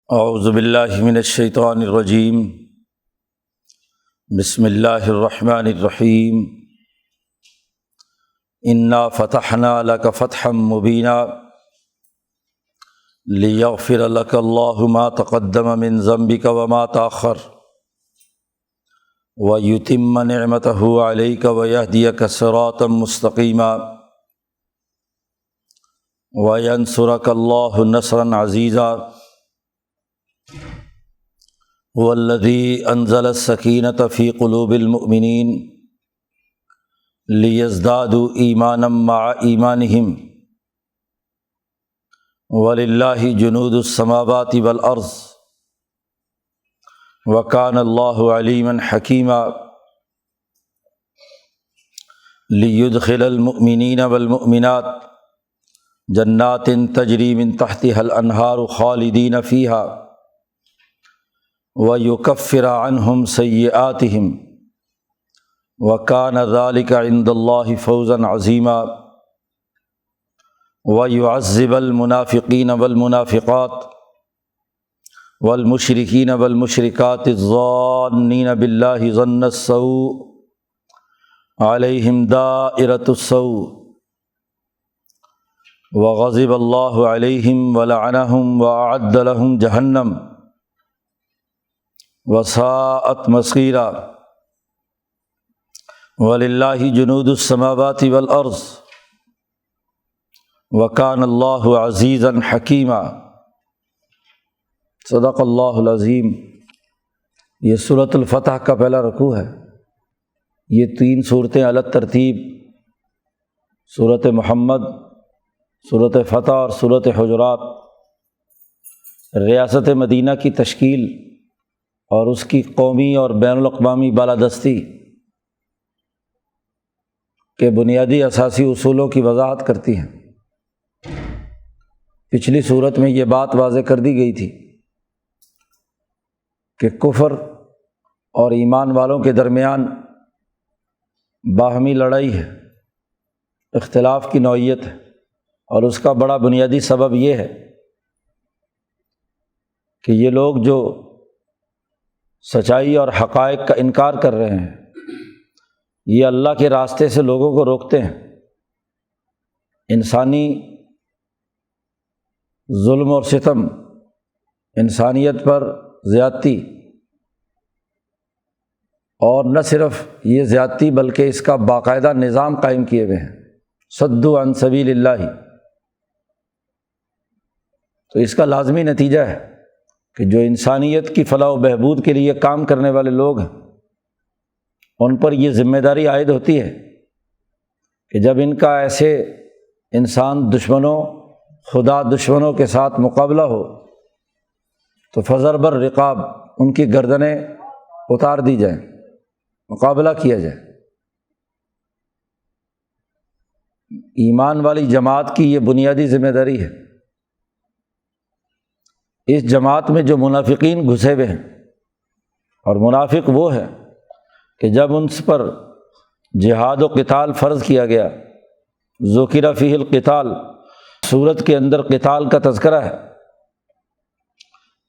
اعوذ باللہ من الشیطان الرجیم بسم اللہ الرحمن الرحیم انا فتحنا لک فتحا مبینا لیغفر لک اللہ ما تقدم من ذنبک وما تأخر ویتم نعمتہ علیک ویہدیک صراطا مستقیما وینصرک اللہ نصرا عزیزا والذی انزل السکینۃ فی قلوب المؤمنین لیزدادوا ایمانا مع ایمانہم وللہ جنود السماوات والارض وکان اللہ علیما حکیما لیدخل المؤمنین والمؤمنات جنات تجری من تحتها الانہار خالدین فیہا وَيُكَفِّرَ عَنْهُمْ سَيِّئَاتِهِمْ وَكَانَ ذَلِكَ عِندَ اللَّهِ فَوْزًا عَظِيمًا وَيُعَذِّبَ الْمُنَافِقِينَ وَالْمُنَافِقَاتِ وَالْمُشْرِكِينَ وَالْمُشْرِكَاتِ الظَّانِّينَ بِاللَّهِ ظَنَّ السَّوْءِ عَلَيْهِمْ دَائِرَةُ السَّوْءِ وَغَضِبَ اللَّهُ عَلَيْهِمْ وَلَعَنَهُمْ وَأَعَدَّ لَهُمْ جَهَنَّمَ وساءت مصیرا وللہ جنود السماوات والارض وکان اللہ عزیزا حکیما۔ صدق اللہ العظیم۔ یہ سورۃ الفتح کا پہلا رکوع ہے۔ یہ تین صورتیں الگ ترتیب سورۃ محمد، سورۃ فتح اور سورۃ حجرات ریاست مدینہ کی تشکیل اور اس کی قومی اور بین الاقوامی بالادستی کے بنیادی اساسی اصولوں کی وضاحت کرتی ہیں۔ پچھلی صورت میں یہ بات واضح کر دی گئی تھی کہ کفر اور ایمان والوں کے درمیان باہمی لڑائی ہے، اختلاف کی نوعیت ہے، اور اس کا بڑا بنیادی سبب یہ ہے کہ یہ لوگ جو سچائی اور حقائق کا انکار کر رہے ہیں، یہ اللہ کے راستے سے لوگوں کو روکتے ہیں۔ انسانی ظلم اور ستم، انسانیت پر زیادتی، اور نہ صرف یہ زیادتی بلکہ اس کا باقاعدہ نظام قائم کیے ہوئے ہیں، صدوا عن سبیل اللہ۔ تو اس کا لازمی نتیجہ ہے کہ جو انسانیت کی فلاح و بہبود کے لیے کام کرنے والے لوگ ہیں، ان پر یہ ذمہ داری عائد ہوتی ہے کہ جب ان کا ایسے انسان دشمنوں، خدا دشمنوں کے ساتھ مقابلہ ہو تو فضرب الرقاب، ان کی گردنیں اتار دی جائیں، مقابلہ کیا جائے۔ ایمان والی جماعت کی یہ بنیادی ذمہ داری ہے۔ اس جماعت میں جو منافقین گھسے ہوئے ہیں، اور منافق وہ ہے کہ جب ان پر جہاد و قتال فرض کیا گیا، ذکر فیہ القتال، سورت کے اندر قتال کا تذکرہ ہے،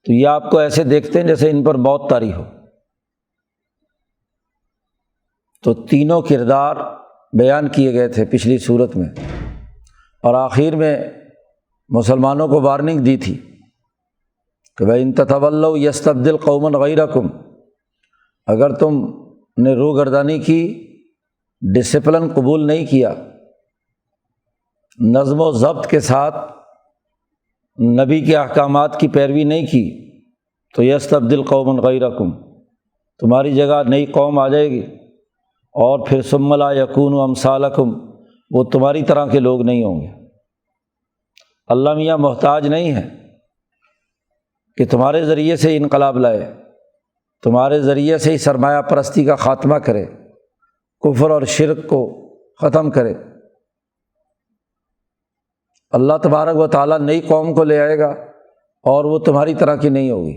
تو یہ آپ کو ایسے دیکھتے ہیں جیسے ان پر موت طاری ہو۔ تو تینوں کردار بیان کیے گئے تھے پچھلی سورت میں، اور آخر میں مسلمانوں کو وارننگ دی تھی کہ وَإِن تَتَوَلَّوْا يَسْتَبْدِلْ قَوْمًا غَيْرَكُمْ، اگر تم نے روگردانی کی، ڈسپلن قبول نہیں کیا، نظم و ضبط کے ساتھ نبی کے احکامات کی پیروی نہیں کی، تو يَسْتَبْدِلْ قَوْمًا غَيْرَكُمْ، تمہاری جگہ نئی قوم آ جائے گی، اور پھر ثُمَّ لَا يَكُونُوا أَمْثَالَكُمْ، وہ تمہاری طرح کے لوگ نہیں ہوں گے۔ اللہ میاں محتاج نہیں ہے کہ تمہارے ذریعے سے انقلاب لائے، تمہارے ذریعے سے ہی سرمایہ پرستی کا خاتمہ کرے، کفر اور شرک کو ختم کرے۔ اللہ تبارک و تعالیٰ نئی قوم کو لے آئے گا، اور وہ تمہاری طرح کی نہیں ہوگی۔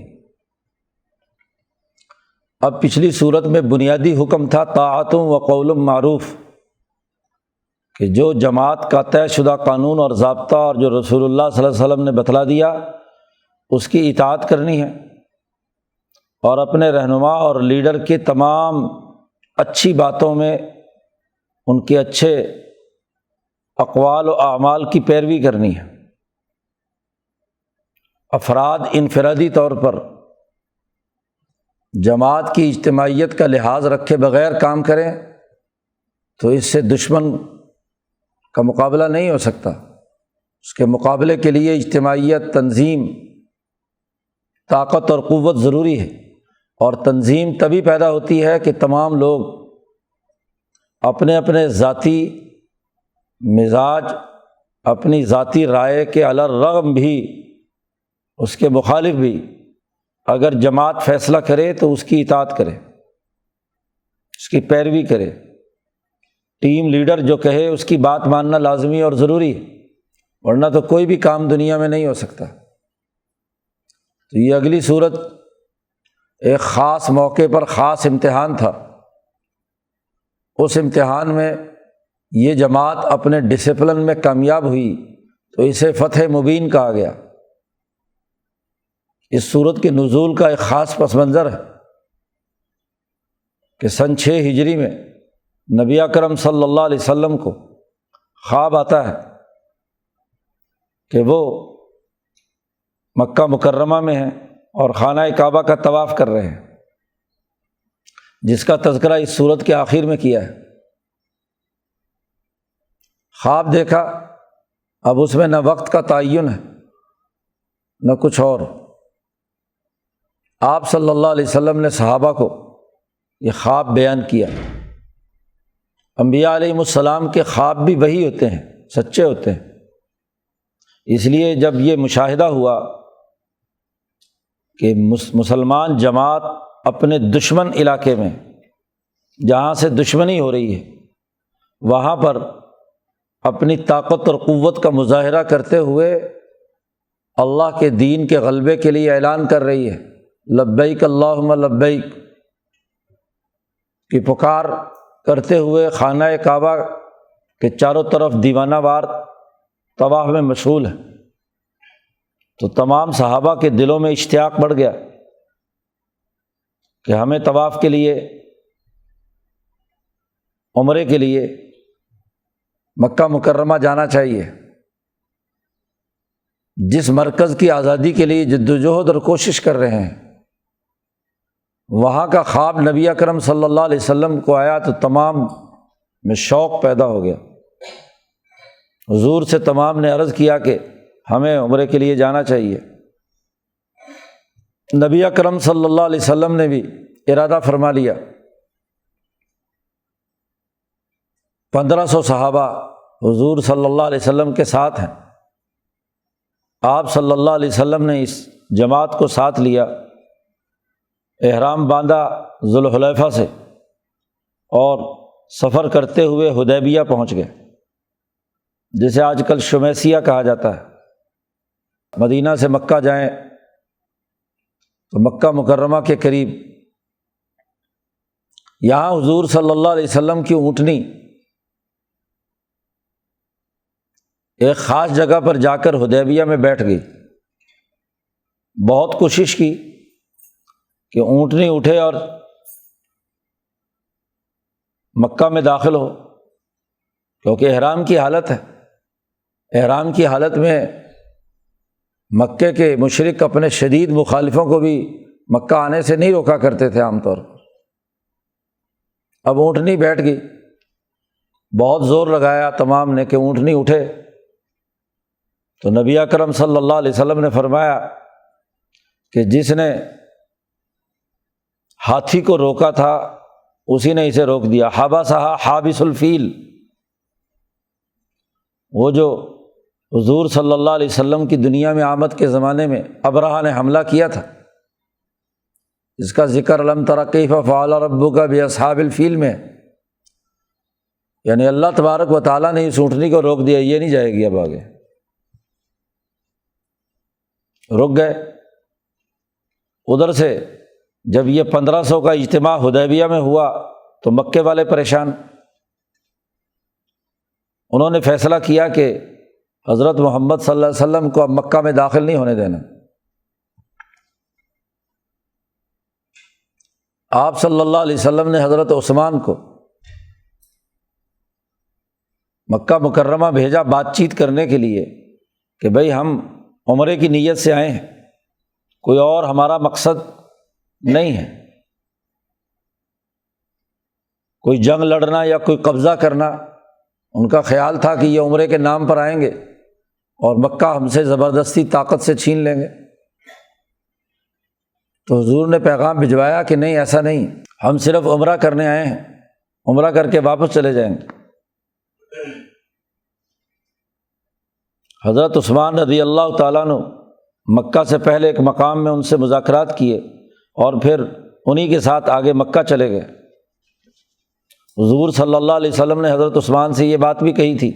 اب پچھلی صورت میں بنیادی حکم تھا طاعت و قول معروف، کہ جو جماعت کا طے شدہ قانون اور ضابطہ اور جو رسول اللہ صلی اللہ علیہ وسلم نے بتلا دیا، اس کی اطاعت کرنی ہے، اور اپنے رہنما اور لیڈر کی تمام اچھی باتوں میں ان کے اچھے اقوال و اعمال کی پیروی کرنی ہے۔ افراد انفرادی طور پر جماعت کی اجتماعیت کا لحاظ رکھے بغیر کام کریں تو اس سے دشمن کا مقابلہ نہیں ہو سکتا۔ اس کے مقابلے کے لیے اجتماعیت، تنظیم، طاقت اور قوت ضروری ہے، اور تنظیم تبھی پیدا ہوتی ہے کہ تمام لوگ اپنے اپنے ذاتی مزاج، اپنی ذاتی رائے کے علی الرغم بھی، اس کے مخالف بھی، اگر جماعت فیصلہ کرے تو اس کی اطاعت کرے، اس کی پیروی کرے۔ ٹیم لیڈر جو کہے اس کی بات ماننا لازمی اور ضروری ہے، ورنہ تو کوئی بھی کام دنیا میں نہیں ہو سکتا۔ تو یہ اگلی صورت ایک خاص موقع پر خاص امتحان تھا۔ اس امتحان میں یہ جماعت اپنے ڈسپلن میں کامیاب ہوئی تو اسے فتح مبین کہا گیا۔ اس صورت کے نزول کا ایک خاص پس منظر ہے کہ سن 6 ہجری میں نبی اکرم صلی اللہ علیہ وسلم کو خواب آتا ہے کہ وہ مکہ مکرمہ میں ہیں اور خانہ کعبہ کا طواف کر رہے ہیں، جس کا تذکرہ اس سورت کے آخر میں کیا ہے۔ خواب دیکھا، اب اس میں نہ وقت کا تعین ہے نہ کچھ اور۔ آپ صلی اللہ علیہ وسلم نے صحابہ کو یہ خواب بیان کیا۔ انبیاء علیہم السلام کے خواب بھی وہی ہوتے ہیں، سچے ہوتے ہیں۔ اس لیے جب یہ مشاہدہ ہوا کہ مسلمان جماعت اپنے دشمن علاقے میں، جہاں سے دشمنی ہو رہی ہے، وہاں پر اپنی طاقت اور قوت کا مظاہرہ کرتے ہوئے اللہ کے دین کے غلبے کے لیے اعلان کر رہی ہے، لبیک اللہم لبیک کی پکار کرتے ہوئے خانہ کعبہ کے چاروں طرف دیوانہ وار طواف میں مشغول ہے، تو تمام صحابہ کے دلوں میں اشتیاق بڑھ گیا کہ ہمیں طواف کے لیے، عمرے کے لیے مکہ مکرمہ جانا چاہیے۔ جس مرکز کی آزادی کے لیے جدوجہد اور کوشش کر رہے ہیں، وہاں کا خواب نبی اکرم صلی اللہ علیہ وسلم کو آیا تو تمام میں شوق پیدا ہو گیا۔ حضور سے تمام نے عرض کیا کہ ہمیں عمرے کے لیے جانا چاہیے۔ نبی اکرم صلی اللہ علیہ وسلم نے بھی ارادہ فرما لیا۔ 1500 صحابہ حضور صلی اللہ علیہ وسلم کے ساتھ ہیں۔ آپ صلی اللہ علیہ وسلم نے اس جماعت کو ساتھ لیا، احرام باندھا ذوالحلیفہ سے، اور سفر کرتے ہوئے حدیبیہ پہنچ گئے، جسے آج کل شمیسیہ کہا جاتا ہے۔ مدینہ سے مکہ جائیں تو مکہ مکرمہ کے قریب یہاں حضور صلی اللہ علیہ وسلم کی اونٹنی ایک خاص جگہ پر جا کر حدیبیہ میں بیٹھ گئی۔ بہت کوشش کی کہ اونٹنی اٹھے اور مکہ میں داخل ہو، کیونکہ احرام کی حالت ہے۔ احرام کی حالت میں مکے کے مشرک اپنے شدید مخالفوں کو بھی مکہ آنے سے نہیں روکا کرتے تھے عام طور پر۔ اب اونٹنی بیٹھ گئی، بہت زور لگایا تمام نے کہ اونٹنی اٹھے، تو نبی اکرم صلی اللہ علیہ وسلم نے فرمایا کہ جس نے ہاتھی کو روکا تھا اسی نے اسے روک دیا۔ حبسہا حابس الفیل، وہ جو حضور صلی اللہ علیہ وسلم کی دنیا میں آمد کے زمانے میں ابرہہ نے حملہ کیا تھا، اس کا ذکر الم تر کیف فعل ربک باصحاب الفیل میں، یعنی اللہ تبارک و تعالیٰ نے اس اونٹنی کو روک دیا، یہ نہیں جائے گی اب آگے۔ رک گئے۔ ادھر سے جب یہ 1500 کا اجتماع حدیبیہ میں ہوا تو مکے والے پریشان، انہوں نے فیصلہ کیا کہ حضرت محمد صلی اللہ علیہ وسلم کو اب مکہ میں داخل نہیں ہونے دینا۔ آپ صلی اللہ علیہ وسلم نے حضرت عثمان کو مکہ مکرمہ بھیجا بات چیت کرنے کے لیے کہ بھئی ہم عمرے کی نیت سے آئے ہیں، کوئی اور ہمارا مقصد نہیں ہے، کوئی جنگ لڑنا یا کوئی قبضہ کرنا۔ ان کا خیال تھا کہ یہ عمرے کے نام پر آئیں گے اور مکہ ہم سے زبردستی طاقت سے چھین لیں گے۔ تو حضور نے پیغام بھجوایا کہ نہیں، ایسا نہیں، ہم صرف عمرہ کرنے آئے ہیں، عمرہ کر کے واپس چلے جائیں گے۔ حضرت عثمان رضی اللہ تعالیٰ عنہ مکہ سے پہلے ایک مقام میں ان سے مذاکرات کیے اور پھر انہی کے ساتھ آگے مکہ چلے گئے۔ حضور صلی اللہ علیہ وسلم نے حضرت عثمان سے یہ بات بھی کہی تھی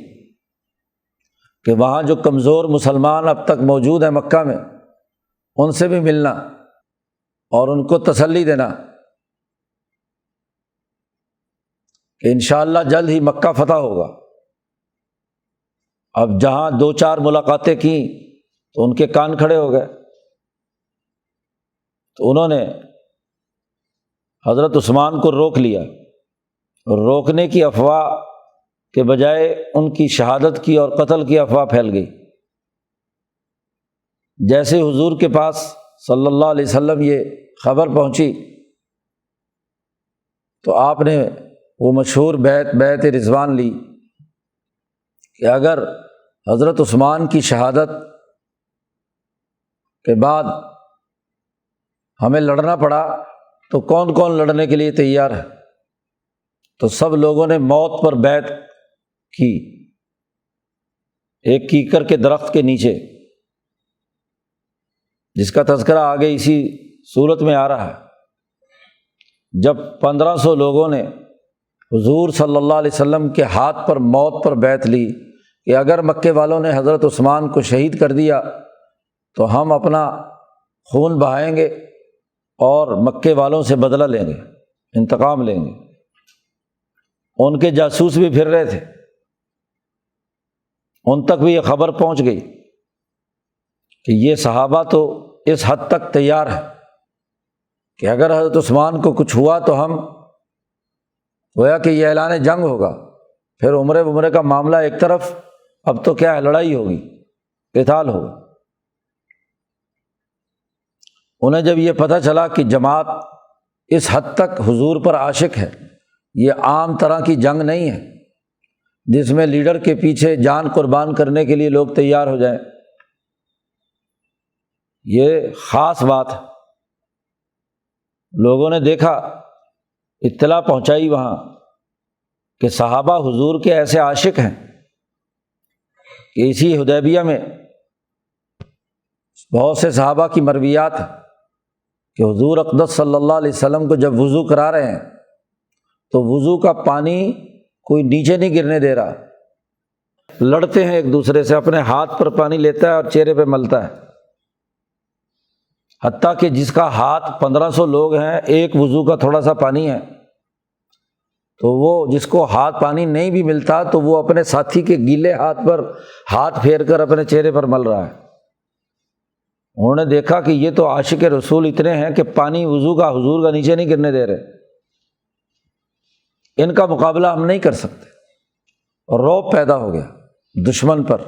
کہ وہاں جو کمزور مسلمان اب تک موجود ہیں مکہ میں، ان سے بھی ملنا اور ان کو تسلی دینا کہ انشاءاللہ جلد ہی مکہ فتح ہوگا۔ اب جہاں دو چار ملاقاتیں کیں تو ان کے کان کھڑے ہو گئے، تو انہوں نے حضرت عثمان کو روک لیا۔ روکنے کی افواہ کے بجائے ان کی شہادت کی اور قتل کی افواہ پھیل گئی۔ جیسے حضور کے پاس صلی اللہ علیہ وسلم یہ خبر پہنچی تو آپ نے وہ مشہور بیعت رضوان لی کہ اگر حضرت عثمان کی شہادت کے بعد ہمیں لڑنا پڑا تو کون کون لڑنے کے لیے تیار ہے؟ تو سب لوگوں نے موت پر بیعت کی، ایک کیکر کے درخت کے نیچے، جس کا تذکرہ آگے اسی صورت میں آ رہا ہے۔ جب 1500 لوگوں نے حضور صلی اللہ علیہ وسلم کے ہاتھ پر موت پر بیعت لی کہ اگر مکے والوں نے حضرت عثمان کو شہید کر دیا تو ہم اپنا خون بہائیں گے اور مکے والوں سے بدلہ لیں گے، انتقام لیں گے۔ ان کے جاسوس بھی پھر رہے تھے، ان تک بھی یہ خبر پہنچ گئی کہ یہ صحابہ تو اس حد تک تیار ہے کہ اگر حضرت عثمان کو کچھ ہوا تو ہم گویا کہ یہ اعلان جنگ ہوگا، پھر عمرے کا معاملہ ایک طرف، اب تو کیا ہے، لڑائی ہوگی، قتال ہوگا۔ انہیں جب یہ پتہ چلا کہ جماعت اس حد تک حضور پر عاشق ہے، یہ عام طرح کی جنگ نہیں ہے جس میں لیڈر کے پیچھے جان قربان کرنے کے لیے لوگ تیار ہو جائیں، یہ خاص بات ہے۔ لوگوں نے دیکھا، اطلاع پہنچائی وہاں کہ صحابہ حضور کے ایسے عاشق ہیں کہ اسی حدیبیہ میں بہت سے صحابہ کی مرویات ہیں کہ حضور اقدس صلی اللہ علیہ وسلم کو جب وضو کرا رہے ہیں تو وضو کا پانی کوئی نیچے نہیں گرنے دے رہا، لڑتے ہیں ایک دوسرے سے، اپنے ہاتھ پر پانی لیتا ہے اور چہرے پہ ملتا ہے، حتیٰ کہ جس کا ہاتھ 1500 لوگ ہیں، ایک وضو کا تھوڑا سا پانی ہے تو وہ جس کو ہاتھ پانی نہیں بھی ملتا تو وہ اپنے ساتھی کے گیلے ہاتھ پر ہاتھ پھیر کر اپنے چہرے پر مل رہا ہے۔ انہوں نے دیکھا کہ یہ تو عاشق رسول اتنے ہیں کہ پانی وضو کا حضور کا نیچے نہیں گرنے دے رہے، ان کا مقابلہ ہم نہیں کر سکتے، اور رعب پیدا ہو گیا دشمن پر۔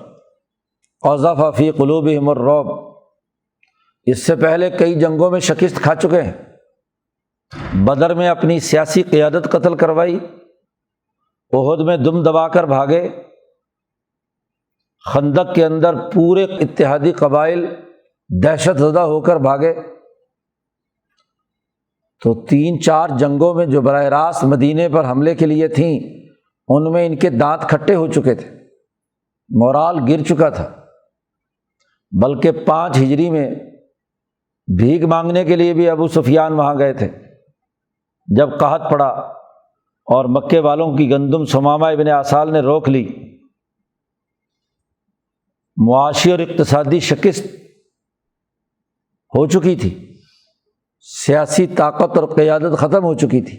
قذف فی قلوبہم الرعب، اس سے پہلے کئی جنگوں میں شکست کھا چکے ہیں، بدر میں اپنی سیاسی قیادت قتل کروائی، احد میں دم دبا کر بھاگے، خندق کے اندر پورے اتحادی قبائل دہشت زدہ ہو کر بھاگے۔ تو 3-4 جنگوں میں جو براہ راست مدینے پر حملے کے لیے تھیں، ان میں ان کے دانت کھٹے ہو چکے تھے، مورال گر چکا تھا۔ بلکہ 5 ہجری میں بھیک مانگنے کے لیے بھی ابو سفیان وہاں گئے تھے جب قحط پڑا اور مکے والوں کی گندم ثمامہ ابن آسال نے روک لی۔ معاشی اور اقتصادی شکست ہو چکی تھی، سیاسی طاقت اور قیادت ختم ہو چکی تھی۔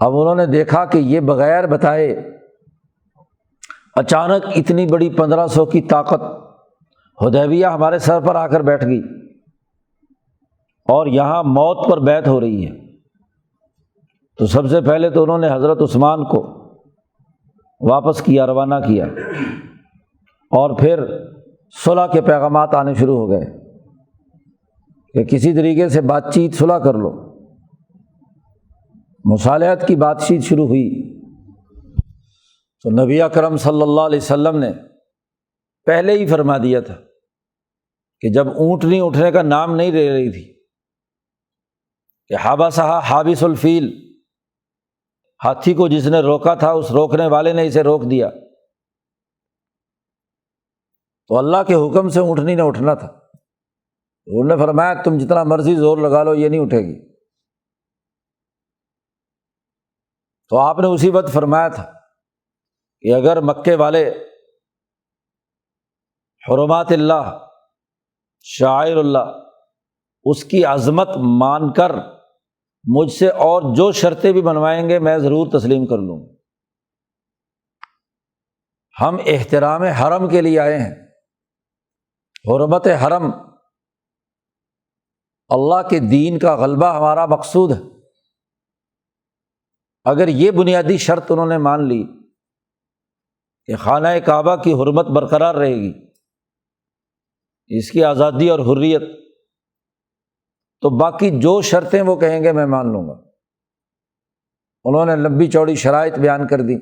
اب انہوں نے دیکھا کہ یہ بغیر بتائے اچانک اتنی بڑی 1500 کی طاقت حدیبیہ ہمارے سر پر آ کر بیٹھ گئی اور یہاں موت پر بیعت ہو رہی ہے۔ تو سب سے پہلے تو انہوں نے حضرت عثمان کو واپس کیا، روانہ کیا، اور پھر صلح کے پیغامات آنے شروع ہو گئے کہ کسی طریقے سے بات چیت صلح کر لو۔ مصالحت کی بات چیت شروع ہوئی تو نبی اکرم صلی اللہ علیہ وسلم نے پہلے ہی فرما دیا تھا کہ جب اونٹنی اٹھنے کا نام نہیں لے رہی تھی کہ حبسہا حابس الفیل، ہاتھی کو جس نے روکا تھا اس روکنے والے نے اسے روک دیا، تو اللہ کے حکم سے اونٹنی نے اٹھنا تھا۔ انہوں نے فرمایا تم جتنا مرضی زور لگا لو یہ نہیں اٹھے گی۔ تو آپ نے اسی وقت فرمایا تھا کہ اگر مکے والے حرمات اللہ، شعائر اللہ، اس کی عظمت مان کر مجھ سے اور جو شرطیں بھی بنوائیں گے میں ضرور تسلیم کر لوں۔ ہم احترام حرم کے لیے آئے ہیں، حرمت حرم، اللہ کے دین کا غلبہ ہمارا مقصود ہے۔ اگر یہ بنیادی شرط انہوں نے مان لی کہ خانہ کعبہ کی حرمت برقرار رہے گی، اس کی آزادی اور حریت، تو باقی جو شرطیں وہ کہیں گے میں مان لوں گا۔ انہوں نے لمبی چوڑی شرائط بیان کر دی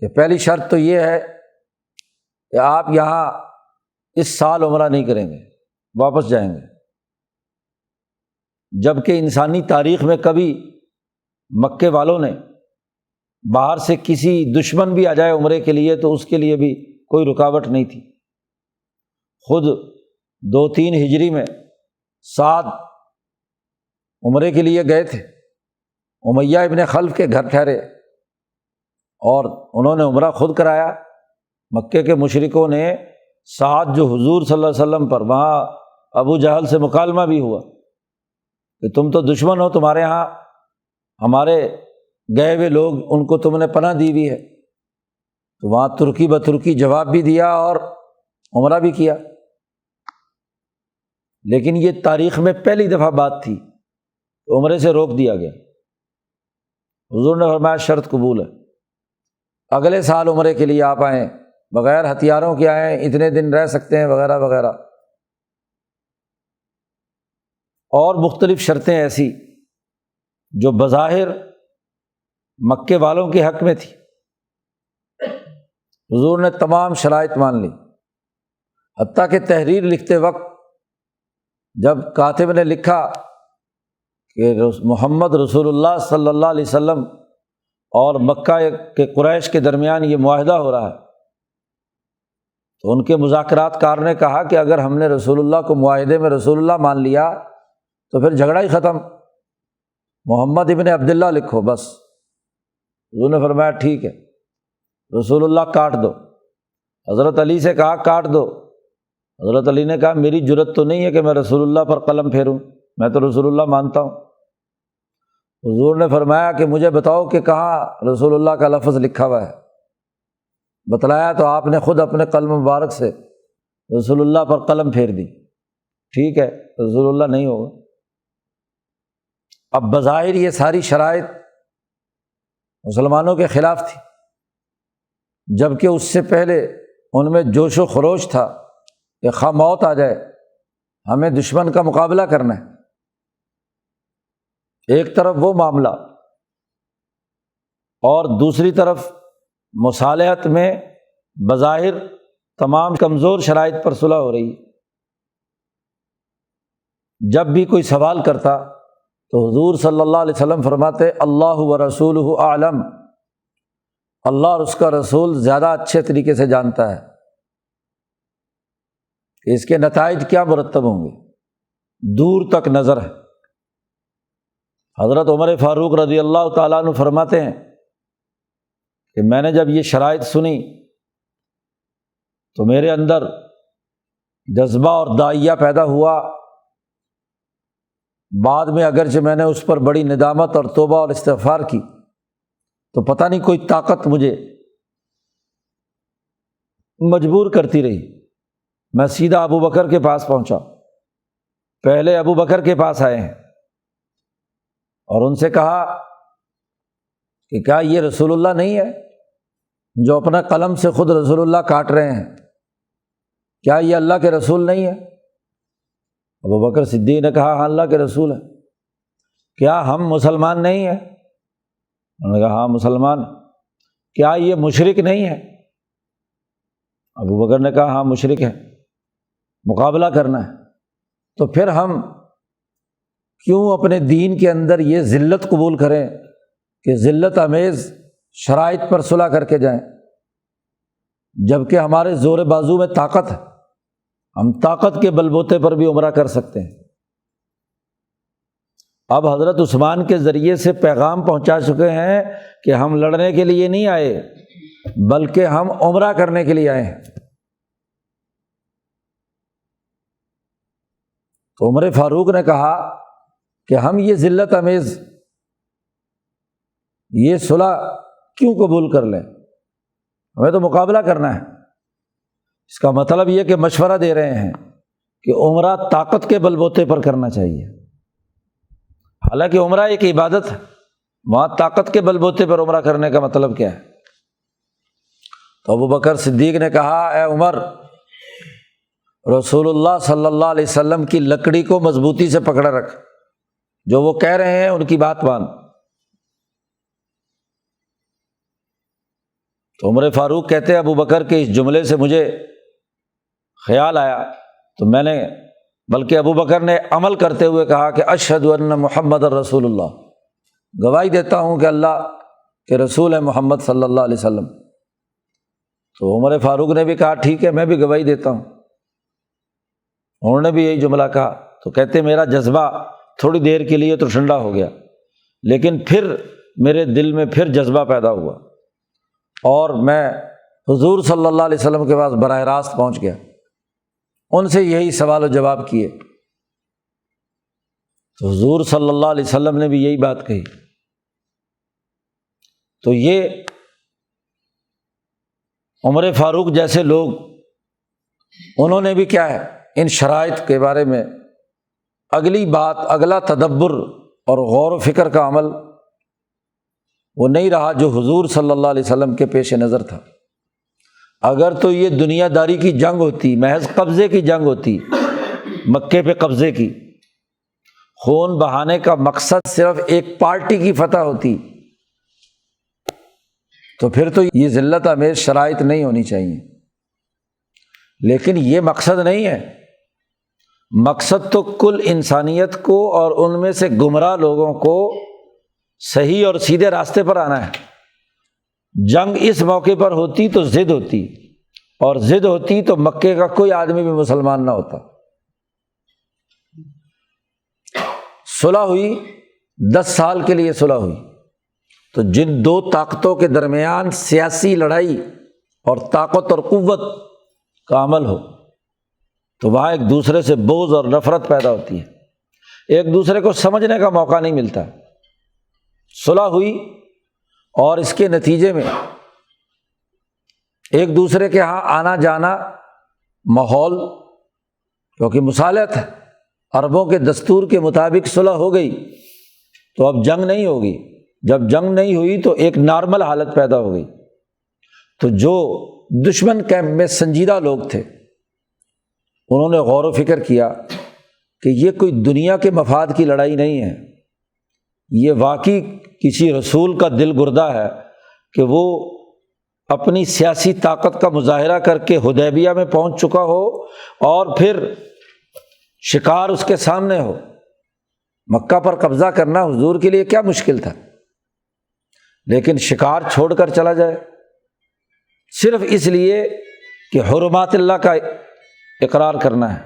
کہ پہلی شرط تو یہ ہے کہ آپ یہاں اس سال عمرہ نہیں کریں گے، واپس جائیں گے، جبکہ انسانی تاریخ میں کبھی مکے والوں نے باہر سے کسی دشمن بھی آ جائے عمرے کے لیے تو اس کے لیے بھی کوئی رکاوٹ نہیں تھی۔ خود 2-3 ہجری میں سعد عمرے کے لیے گئے تھے، امیہ ابن خلف کے گھر ٹھہرے اور انہوں نے عمرہ خود کرایا۔ مکے کے مشرکوں نے سعد جو حضور صلی اللہ علیہ وسلم پر، وہاں ابو جہل سے مکالمہ بھی ہوا کہ تم تو دشمن ہو، تمہارے یہاں ہمارے گئے ہوئے لوگ ان کو تم نے پناہ دی ہوئی ہے، تو وہاں ترکی بترکی جواب بھی دیا اور عمرہ بھی کیا۔ لیکن یہ تاریخ میں پہلی دفعہ بات تھی، عمرے سے روک دیا گیا۔ حضور نے فرمایا شرط قبول ہے، اگلے سال عمرے کے لیے آپ آئیں، بغیر ہتھیاروں کے آئیں، اتنے دن رہ سکتے ہیں وغیرہ وغیرہ، اور مختلف شرطیں ایسی جو بظاہر مکے والوں کے حق میں تھی۔ حضور نے تمام شرائط مان لی، حتیٰ کہ تحریر لکھتے وقت جب کاتب نے لکھا کہ محمد رسول اللہ صلی اللہ علیہ وسلم اور مکہ کے قریش کے درمیان یہ معاہدہ ہو رہا ہے، تو ان کے مذاکرات کار نے کہا کہ اگر ہم نے رسول اللہ کو معاہدے میں رسول اللہ مان لیا تو پھر جھگڑا ہی ختم، محمد ابن عبداللہ لکھو بس۔ حضور نے فرمایا ٹھیک ہے، رسول اللہ کاٹ دو۔ حضرت علی سے کہا کاٹ دو، حضرت علی نے کہا میری جرت تو نہیں ہے کہ میں رسول اللہ پر قلم پھیروں، میں تو رسول اللہ مانتا ہوں۔ حضور نے فرمایا کہ مجھے بتاؤ کہ کہاں رسول اللہ کا لفظ لکھا ہوا ہے۔ بتلایا تو آپ نے خود اپنے قلم مبارک سے رسول اللہ پر قلم پھیر دی۔ ٹھیک ہے، رسول اللہ نہیں ہوگا۔ اب بظاہر یہ ساری شرائط مسلمانوں کے خلاف تھی، جبکہ اس سے پہلے ان میں جوش و خروش تھا کہ خواہ موت آ جائے ہمیں دشمن کا مقابلہ کرنا ہے۔ ایک طرف وہ معاملہ اور دوسری طرف مصالحت میں بظاہر تمام کمزور شرائط پر صلح ہو رہی ہے۔ جب بھی کوئی سوال کرتا تو حضور صلی اللہ علیہ وسلم فرماتے اللہ ورسولہ اعلم، اللہ اور اس کا رسول زیادہ اچھے طریقے سے جانتا ہے کہ اس کے نتائج کیا مرتب ہوں گے، دور تک نظر ہے۔ حضرت عمر فاروق رضی اللہ تعالیٰ عنہ فرماتے ہیں کہ میں نے جب یہ شرائط سنی تو میرے اندر جذبہ اور داعیہ پیدا ہوا۔ بعد میں اگرچہ میں نے اس پر بڑی ندامت اور توبہ اور استغفار کی تو پتہ نہیں کوئی طاقت مجھے مجبور کرتی رہی، میں سیدھا ابو بکر کے پاس پہنچا، پہلے ابو بکر کے پاس آئے ہیں اور ان سے کہا کہ کیا یہ رسول اللہ نہیں ہے جو اپنا قلم سے خود رسول اللہ کاٹ رہے ہیں؟ کیا یہ اللہ کے رسول نہیں ہے؟ ابوبکر صدیق نے کہا ہاں اللہ کے رسول ہے۔ کیا ہم مسلمان نہیں ہیں؟ انہوں نے کہا ہاں مسلمان۔ کیا یہ مشرک نہیں ہے؟ ابوبکر نے کہا ہاں مشرک ہے، مقابلہ کرنا ہے۔ تو پھر ہم کیوں اپنے دین کے اندر یہ ذلت قبول کریں کہ ذلت امیز شرائط پر صلح کر کے جائیں، جبکہ ہمارے زور بازو میں طاقت ہے، ہم طاقت کے بل بوتے پر بھی عمرہ کر سکتے ہیں۔ اب حضرت عثمان کے ذریعے سے پیغام پہنچا چکے ہیں کہ ہم لڑنے کے لیے نہیں آئے بلکہ ہم عمرہ کرنے کے لیے آئے ہیں۔ تو عمر فاروق نے کہا کہ ہم یہ ذلت امیز یہ صلح کیوں قبول کر لیں، ہمیں تو مقابلہ کرنا ہے۔ اس کا مطلب یہ کہ مشورہ دے رہے ہیں کہ عمرہ طاقت کے بل بوتے پر کرنا چاہیے، حالانکہ عمرہ ایک عبادت ہے، وہاں طاقت کے بل بوتے پر عمرہ کرنے کا مطلب کیا ہے؟ تو ابوبکر صدیق نے کہا اے عمر، رسول اللہ صلی اللہ علیہ وسلم کی لکڑی کو مضبوطی سے پکڑے رکھ، جو وہ کہہ رہے ہیں ان کی بات مان۔ تو عمر فاروق کہتے ہیں ابوبکر کے اس جملے سے مجھے خیال آیا، تو میں نے بلکہ ابوبکر نے عمل کرتے ہوئے کہا کہ اشہد ان محمد رسول اللہ، گواہی دیتا ہوں کہ اللہ کے رسول ہے محمد صلی اللہ علیہ وسلم۔ تو عمر فاروق نے بھی کہا ٹھیک ہے میں بھی گواہی دیتا ہوں۔ انہوں نے بھی یہی جملہ کہا، تو کہتے میرا جذبہ تھوڑی دیر کے لیے تو ٹھنڈا ہو گیا، لیکن پھر میرے دل میں پھر جذبہ پیدا ہوا اور میں حضور صلی اللہ علیہ وسلم کے پاس براہ راست پہنچ گیا، ان سے یہی سوال و جواب کیے۔ تو حضور صلی اللہ علیہ وسلم نے بھی یہی بات کہی۔ تو یہ عمر فاروق جیسے لوگ، انہوں نے بھی کیا ہے ان شرائط کے بارے میں اگلی بات، اگلا تدبر اور غور و فکر کا عمل وہ نہیں رہا جو حضور صلی اللہ علیہ وسلم کے پیش نظر تھا۔ اگر تو یہ دنیا داری کی جنگ ہوتی، محض قبضے کی جنگ ہوتی، مکے پہ قبضے کی، خون بہانے کا مقصد صرف ایک پارٹی کی فتح ہوتی، تو پھر تو یہ ذلت امیز شرائط نہیں ہونی چاہیے۔ لیکن یہ مقصد نہیں ہے، مقصد تو کل انسانیت کو اور ان میں سے گمراہ لوگوں کو صحیح اور سیدھے راستے پر آنا ہے۔ جنگ اس موقع پر ہوتی تو ضد ہوتی، اور ضد ہوتی تو مکے کا کوئی آدمی بھی مسلمان نہ ہوتا۔ صلح ہوئی، 10 سال کے لیے صلح ہوئی، تو جن دو طاقتوں کے درمیان سیاسی لڑائی اور طاقت اور قوت کا عمل ہو تو وہاں ایک دوسرے سے بغض اور نفرت پیدا ہوتی ہے، ایک دوسرے کو سمجھنے کا موقع نہیں ملتا۔ صلح ہوئی اور اس کے نتیجے میں ایک دوسرے کے ہاں آنا جانا، ماحول، کیونکہ مصالحت ہے، عربوں کے دستور کے مطابق صلح ہو گئی تو اب جنگ نہیں ہوگی۔ جب جنگ نہیں ہوئی تو ایک نارمل حالت پیدا ہو گئی۔ تو جو دشمن کیمپ میں سنجیدہ لوگ تھے انہوں نے غور و فکر کیا کہ یہ کوئی دنیا کے مفاد کی لڑائی نہیں ہے، یہ واقعی کسی رسول کا دل گردہ ہے کہ وہ اپنی سیاسی طاقت کا مظاہرہ کر کے حدیبیہ میں پہنچ چکا ہو اور پھر شکار اس کے سامنے ہو۔ مکہ پر قبضہ کرنا حضور کے لیے کیا مشکل تھا، لیکن شکار چھوڑ کر چلا جائے صرف اس لیے کہ حرمات اللہ کا اقرار کرنا ہے،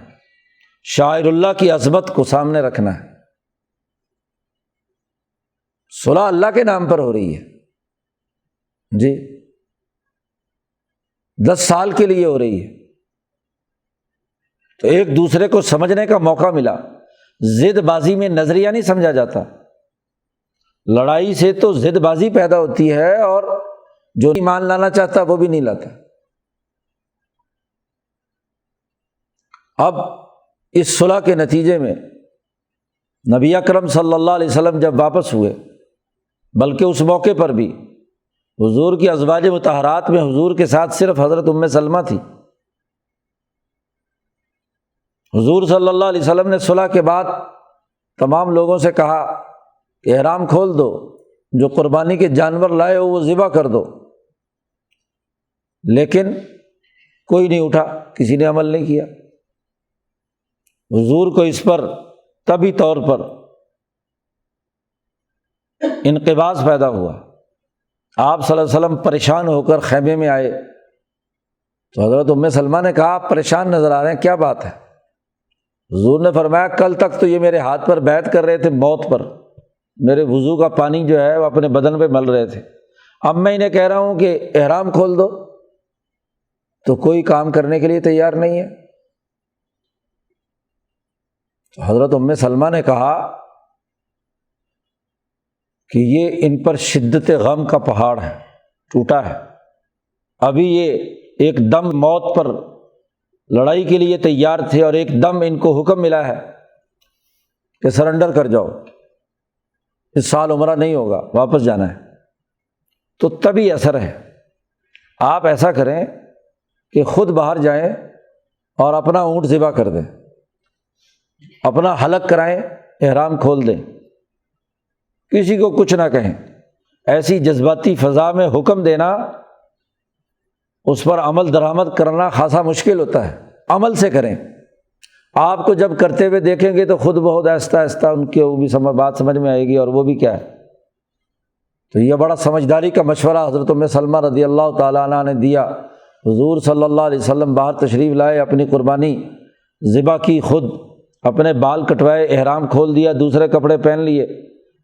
شاعر اللہ کی عظمت کو سامنے رکھنا ہے۔ صلح اللہ کے نام پر ہو رہی ہے جی، 10 سال کے لیے ہو رہی ہے، تو ایک دوسرے کو سمجھنے کا موقع ملا۔ ضد بازی میں نظریہ نہیں سمجھا جاتا، لڑائی سے تو ضد بازی پیدا ہوتی ہے اور جو ایمان لانا چاہتا وہ بھی نہیں لاتا۔ اب اس صلح کے نتیجے میں نبی اکرم صلی اللہ علیہ وسلم جب واپس ہوئے، بلکہ اس موقع پر بھی حضور کی ازواج مطہرات میں حضور کے ساتھ صرف حضرت ام سلمہ تھی۔ حضور صلی اللہ علیہ وسلم نے صلح کے بعد تمام لوگوں سے کہا کہ احرام کھول دو، جو قربانی کے جانور لائے ہو وہ ذبح کر دو، لیکن کوئی نہیں اٹھا، کسی نے عمل نہیں کیا۔ حضور کو اس پر طبی طور پر انقباض پیدا ہوا۔ آپ صلی اللہ علیہ وسلم پریشان ہو کر خیمے میں آئے تو حضرت ام سلمہ نے کہا آپ پریشان نظر آ رہے ہیں، کیا بات ہے؟ حضور نے فرمایا کل تک تو یہ میرے ہاتھ پر بیعت کر رہے تھے موت پر، میرے وضو کا پانی جو ہے وہ اپنے بدن پہ مل رہے تھے، اب میں انہیں کہہ رہا ہوں کہ احرام کھول دو تو کوئی کام کرنے کے لیے تیار نہیں ہے۔ تو حضرت ام سلمہ نے کہا کہ یہ ان پر شدت غم کا پہاڑ ہے، ٹوٹا ہے، ابھی یہ ایک دم موت پر لڑائی کے لیے تیار تھے اور ایک دم ان کو حکم ملا ہے کہ سرنڈر کر جاؤ، اس سال عمرہ نہیں ہوگا، واپس جانا ہے۔ تو تبھی اثر ہے، آپ ایسا کریں کہ خود باہر جائیں اور اپنا اونٹ ذبح کر دیں، اپنا حلق کرائیں، احرام کھول دیں، کسی کو کچھ نہ کہیں۔ ایسی جذباتی فضا میں حکم دینا، اس پر عمل درآمد کرنا خاصا مشکل ہوتا ہے، عمل سے کریں۔ آپ کو جب کرتے ہوئے دیکھیں گے تو خود بہت آہستہ آہستہ ان کے وہ بھی بات سمجھ میں آئے گی، اور وہ بھی کیا ہے۔ تو یہ بڑا سمجھداری کا مشورہ حضرت ام سلمہ رضی اللہ تعالیٰ عنہ نے دیا۔ حضور صلی اللہ علیہ وسلم باہر تشریف لائے، اپنی قربانی ذبح کی، خود اپنے بال کٹوائے، احرام کھول دیا، دوسرے کپڑے پہن لیے،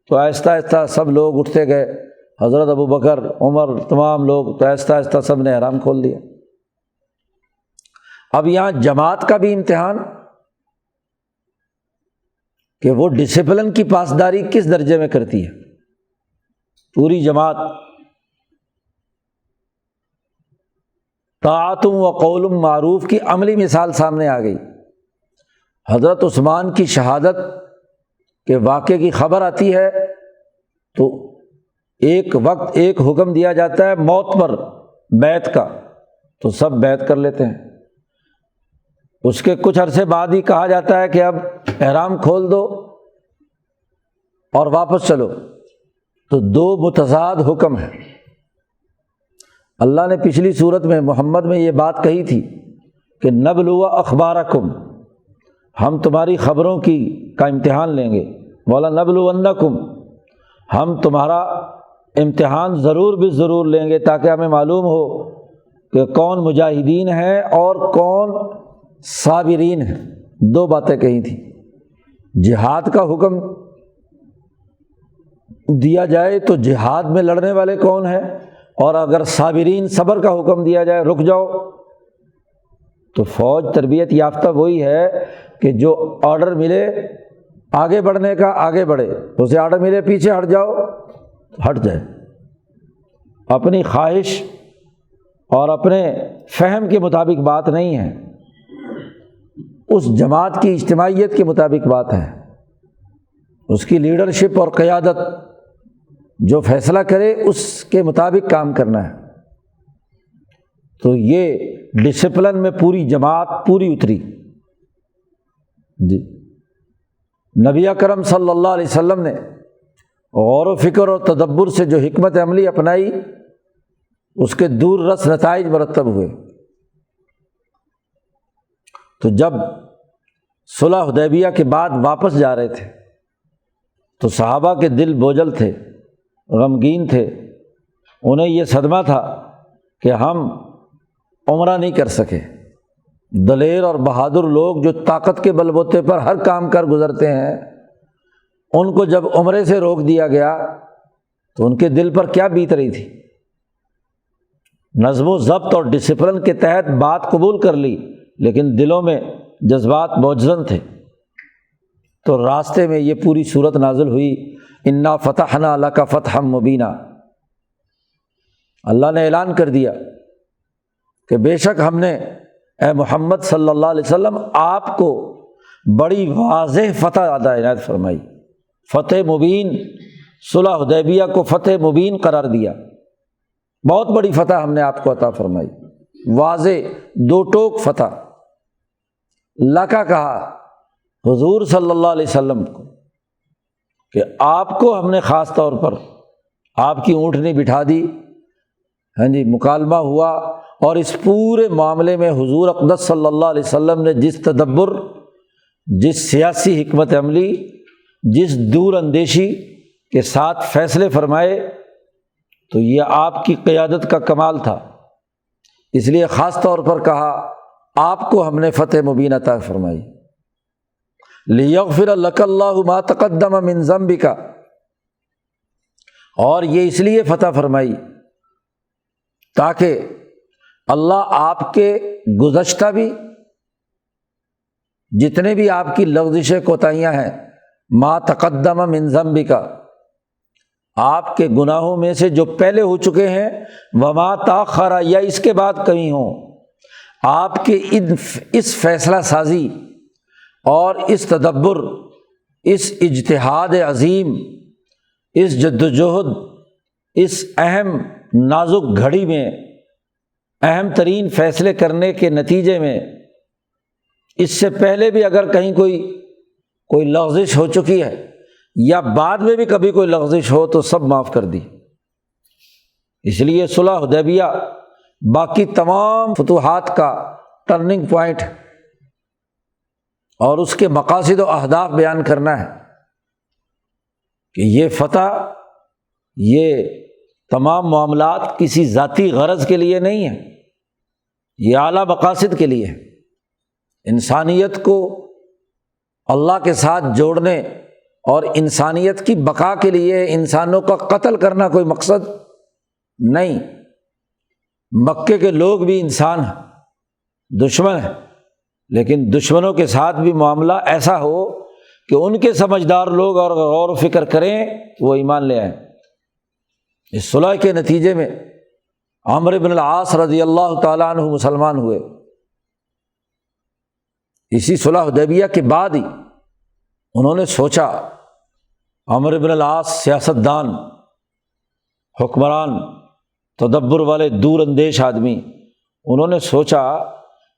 تو آہستہ آہستہ سب لوگ اٹھتے گئے، حضرت ابو بکر، عمر، تمام لوگ، تو آہستہ آہستہ سب نے احرام کھول دیا۔ اب یہاں جماعت کا بھی امتحان کہ وہ ڈسپلن کی پاسداری کس درجے میں کرتی ہے۔ پوری جماعت طاعت و قول معروف کی عملی مثال سامنے آ گئی۔ حضرت عثمان کی شہادت کے واقعے کی خبر آتی ہے تو ایک وقت ایک حکم دیا جاتا ہے موت پر بیعت کا، تو سب بیعت کر لیتے ہیں۔ اس کے کچھ عرصے بعد ہی کہا جاتا ہے کہ اب احرام کھول دو اور واپس چلو، تو دو متضاد حکم ہیں۔ اللہ نے پچھلی صورت میں محمد میں یہ بات کہی تھی کہ نبلو اخبارکم، ہم تمہاری خبروں کا امتحان لیں گے، مولا نبلونکم، ہم تمہارا امتحان ضرور بھی ضرور لیں گے تاکہ ہمیں معلوم ہو کہ کون مجاہدین ہیں اور کون صابرین ہیں۔ دو باتیں کہی تھیں، جہاد کا حکم دیا جائے تو جہاد میں لڑنے والے کون ہیں، اور اگر صابرین صبر کا حکم دیا جائے رک جاؤ، تو فوج تربیت یافتہ وہی ہے کہ جو آرڈر ملے آگے بڑھنے کا آگے بڑھے، اسے آرڈر ملے پیچھے ہٹ جاؤ ہٹ جائے۔ اپنی خواہش اور اپنے فہم کے مطابق بات نہیں ہے، اس جماعت کی اجتماعیت کے مطابق بات ہے، اس کی لیڈرشپ اور قیادت جو فیصلہ کرے اس کے مطابق کام کرنا ہے۔ تو یہ ڈسپلن میں پوری جماعت پوری اتری۔ جی نبی اکرم صلی اللہ علیہ وسلم نے غور و فکر اور تدبر سے جو حکمت عملی اپنائی، اس کے دور رس نتائج مرتب ہوئے۔ تو جب صلح حدیبیہ کے بعد واپس جا رہے تھے تو صحابہ کے دل بوجھل تھے، غمگین تھے، انہیں یہ صدمہ تھا کہ ہم عمرہ نہیں کر سکے۔ دلیر اور بہادر لوگ جو طاقت کے بل بوتے پر ہر کام کر گزرتے ہیں، ان کو جب عمرے سے روک دیا گیا تو ان کے دل پر کیا بیت رہی تھی۔ نظم و ضبط اور ڈسپلن کے تحت بات قبول کر لی، لیکن دلوں میں جذبات موجزن تھے۔ تو راستے میں یہ پوری صورت نازل ہوئی، انا فتحنا لک فتحا مبینا۔ اللہ نے اعلان کر دیا کہ بے شک ہم نے اے محمد صلی اللہ علیہ وسلم آپ کو بڑی واضح فتح عطا عنایت فرمائی۔ فتح مبین، صلح حدیبیہ کو فتح مبین قرار دیا، بہت بڑی فتح ہم نے آپ کو عطا فرمائی، واضح دو ٹوک فتح۔ لکا کہا حضور صلی اللہ علیہ وسلم کو کہ آپ کو ہم نے خاص طور پر آپ کی اونٹنی بٹھا دی، ہاں جی، مکالمہ ہوا، اور اس پورے معاملے میں حضور اقدس صلی اللہ علیہ وسلم نے جس تدبر، جس سیاسی حکمت عملی، جس دور اندیشی کے ساتھ فیصلے فرمائے، تو یہ آپ کی قیادت کا کمال تھا۔ اس لیے خاص طور پر کہا آپ کو ہم نے فتح مبین عطا فرمائی۔ لِیَغْفِرَ لَكَ اللَّهُ مَا تَقَدَّمَ مِن ذَنبِكَ، اور یہ اس لیے فتح فرمائی تاکہ اللہ آپ کے گزشتہ بھی جتنے بھی آپ کی لغزشیں کوتاہیاں ہیں، ما تقدم من ذنبک، آپ کے گناہوں میں سے جو پہلے ہو چکے ہیں، وما تاخر، یا اس کے بعد کہیں ہوں، آپ کے اس فیصلہ سازی اور اس تدبر، اس اجتہاد عظیم، اس جدوجہد، اس اہم نازک گھڑی میں اہم ترین فیصلے کرنے کے نتیجے میں اس سے پہلے بھی اگر کہیں کوئی لغزش ہو چکی ہے یا بعد میں بھی کبھی کوئی لغزش ہو تو سب معاف کر دی۔ اس لیے صلح حدیبیہ باقی تمام فتوحات کا ٹرننگ پوائنٹ ہے، اور اس کے مقاصد و اہداف بیان کرنا ہے کہ یہ فتح، یہ تمام معاملات کسی ذاتی غرض کے لیے نہیں ہے، یہ اعلیٰ مقاصد کے لیے ہے، انسانیت کو اللہ کے ساتھ جوڑنے اور انسانیت کی بقا کے لیے۔ انسانوں کا قتل کرنا کوئی مقصد نہیں۔ مکے کے لوگ بھی انسان ہیں، دشمن ہیں، لیکن دشمنوں کے ساتھ بھی معاملہ ایسا ہو کہ ان کے سمجھدار لوگ اور غور و فکر کریں کہ وہ ایمان لے آئیں۔ اس صلح کے نتیجے میں عمرو بن العاص رضی اللہ تعالیٰ عنہ مسلمان ہوئے۔ اسی صلح حدیبیہ کے بعد ہی انہوں نے سوچا، عمرو بن العاص سیاست دان، حکمران، تدبر والے، دور اندیش آدمی، انہوں نے سوچا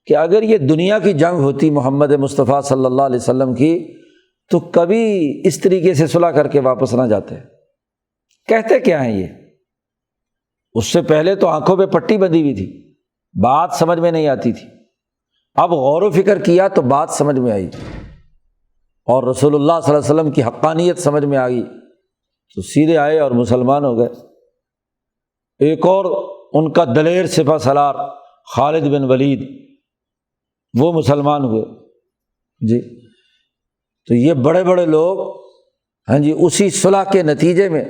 کہ اگر یہ دنیا کی جنگ ہوتی محمد مصطفیٰ صلی اللہ علیہ وسلم کی تو کبھی اس طریقے سے صلح کر کے واپس نہ جاتے۔ کہتے کیا ہیں یہ؟ اس سے پہلے تو آنکھوں پہ پٹی بندھی ہوئی تھی، بات سمجھ میں نہیں آتی تھی، اب غور و فکر کیا تو بات سمجھ میں آئی، اور رسول اللہ صلی اللہ علیہ وسلم کی حقانیت سمجھ میں آ گئی، تو سیدھے آئے اور مسلمان ہو گئے۔ ایک اور ان کا دلیر سپہ سالار خالد بن ولید، وہ مسلمان ہوئے جی۔ تو یہ بڑے بڑے لوگ، ہاں جی، اسی صلح کے نتیجے میں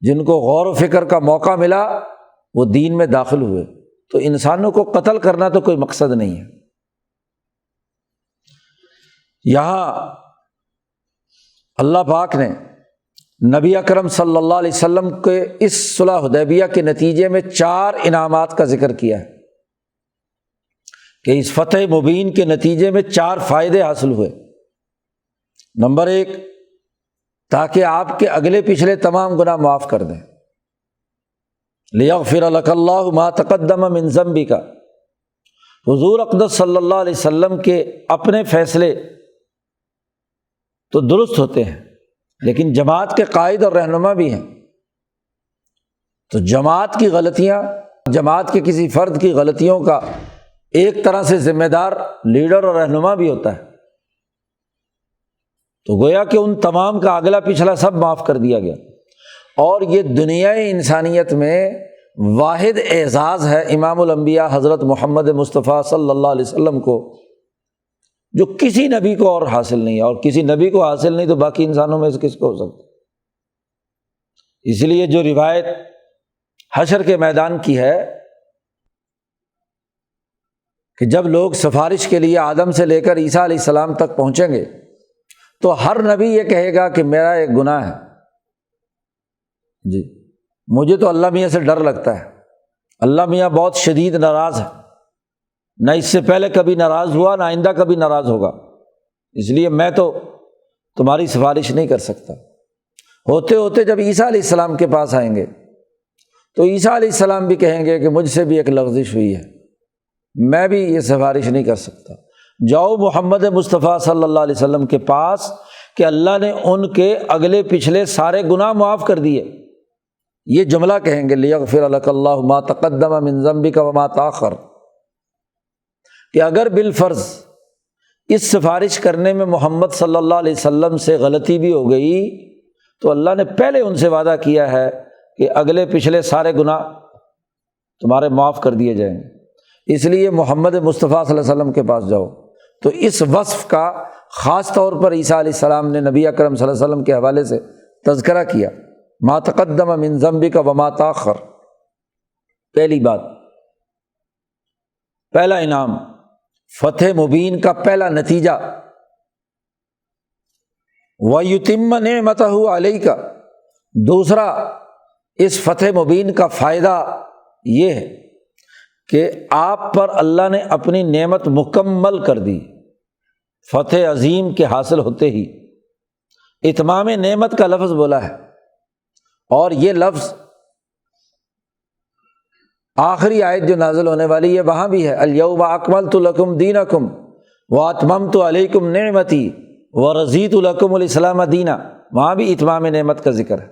جن کو غور و فکر کا موقع ملا وہ دین میں داخل ہوئے۔ تو انسانوں کو قتل کرنا تو کوئی مقصد نہیں ہے۔ یہاں اللہ پاک نے نبی اکرم صلی اللہ علیہ وسلم کے اس صلح حدیبیہ کے نتیجے میں 4 انعامات کا ذکر کیا ہے کہ اس فتح مبین کے نتیجے میں 4 فائدے حاصل ہوئے۔ نمبر 1، تاکہ آپ کے اگلے پچھلے تمام گناہ معاف کر دیں۔ لیغفر لک اللہ ما تقدم من ذنبک، حضور اقدس صلی اللہ علیہ وسلم کے اپنے فیصلے تو درست ہوتے ہیں، لیکن جماعت کے قائد اور رہنما بھی ہیں، تو جماعت کی غلطیاں، جماعت کے کسی فرد کی غلطیوں کا ایک طرح سے ذمہ دار لیڈر اور رہنما بھی ہوتا ہے۔ تو گویا کہ ان تمام کا اگلا پچھلا سب معاف کر دیا گیا، اور یہ دنیا انسانیت میں واحد اعزاز ہے امام الانبیاء حضرت محمد مصطفیٰ صلی اللہ علیہ وسلم کو، جو کسی نبی کو اور حاصل نہیں ہے، اور کسی نبی کو حاصل نہیں تو باقی انسانوں میں سے کس کو ہو سکتا۔ اس لیے جو روایت حشر کے میدان کی ہے کہ جب لوگ سفارش کے لیے آدم سے لے کر عیسیٰ علیہ السلام تک پہنچیں گے تو ہر نبی یہ کہے گا کہ میرا ایک گناہ ہے جی، مجھے تو اللہ میاں سے ڈر لگتا ہے، اللہ میاں بہت شدید ناراض ہے، نہ اس سے پہلے کبھی ناراض ہوا، نہ آئندہ کبھی ناراض ہوگا، اس لیے میں تو تمہاری سفارش نہیں کر سکتا۔ ہوتے ہوتے جب عیسیٰ علیہ السلام کے پاس آئیں گے تو عیسیٰ علیہ السلام بھی کہیں گے کہ مجھ سے بھی ایک لغزش ہوئی ہے، میں بھی یہ سفارش نہیں کر سکتا، جاؤ محمد مصطفیٰ صلی اللہ علیہ وسلم کے پاس کہ اللہ نے ان کے اگلے پچھلے سارے گناہ معاف کر دیے۔ یہ جملہ کہیں گے لیغفر لک اللہ ما تقدم من ذنبک وما تاخر، کہ اگر بالفرض اس سفارش کرنے میں محمد صلی اللہ علیہ وسلم سے غلطی بھی ہو گئی تو اللہ نے پہلے ان سے وعدہ کیا ہے کہ اگلے پچھلے سارے گناہ تمہارے معاف کر دیے جائیں گے، اس لیے محمد مصطفیٰ صلی اللہ علیہ وسلم کے پاس جاؤ۔ تو اس وصف کا خاص طور پر عیسیٰ علیہ السلام نے نبی اکرم صلی اللہ علیہ وسلم کے حوالے سے تذکرہ کیا، ما تقدم من ذنبک وما تاخر۔ پہلی بات، پہلا انعام، فتح مبین کا پہلا نتیجہ، وَيُتِمَّ نِعْمَتَهُ عَلَيْكَ، دوسرا اس فتح مبین کا فائدہ یہ ہے کہ آپ پر اللہ نے اپنی نعمت مکمل کر دی۔ فتح عظیم کے حاصل ہوتے ہی اتمام نعمت کا لفظ بولا ہے، اور یہ لفظ آخری آیت جو نازل ہونے والی ہے وہاں بھی ہے، الیوم اکملت لکم دینکم واتممت علیکم نعمتی ورضیت لکم الاسلام دینا، وہاں بھی اتمام نعمت کا ذکر ہے۔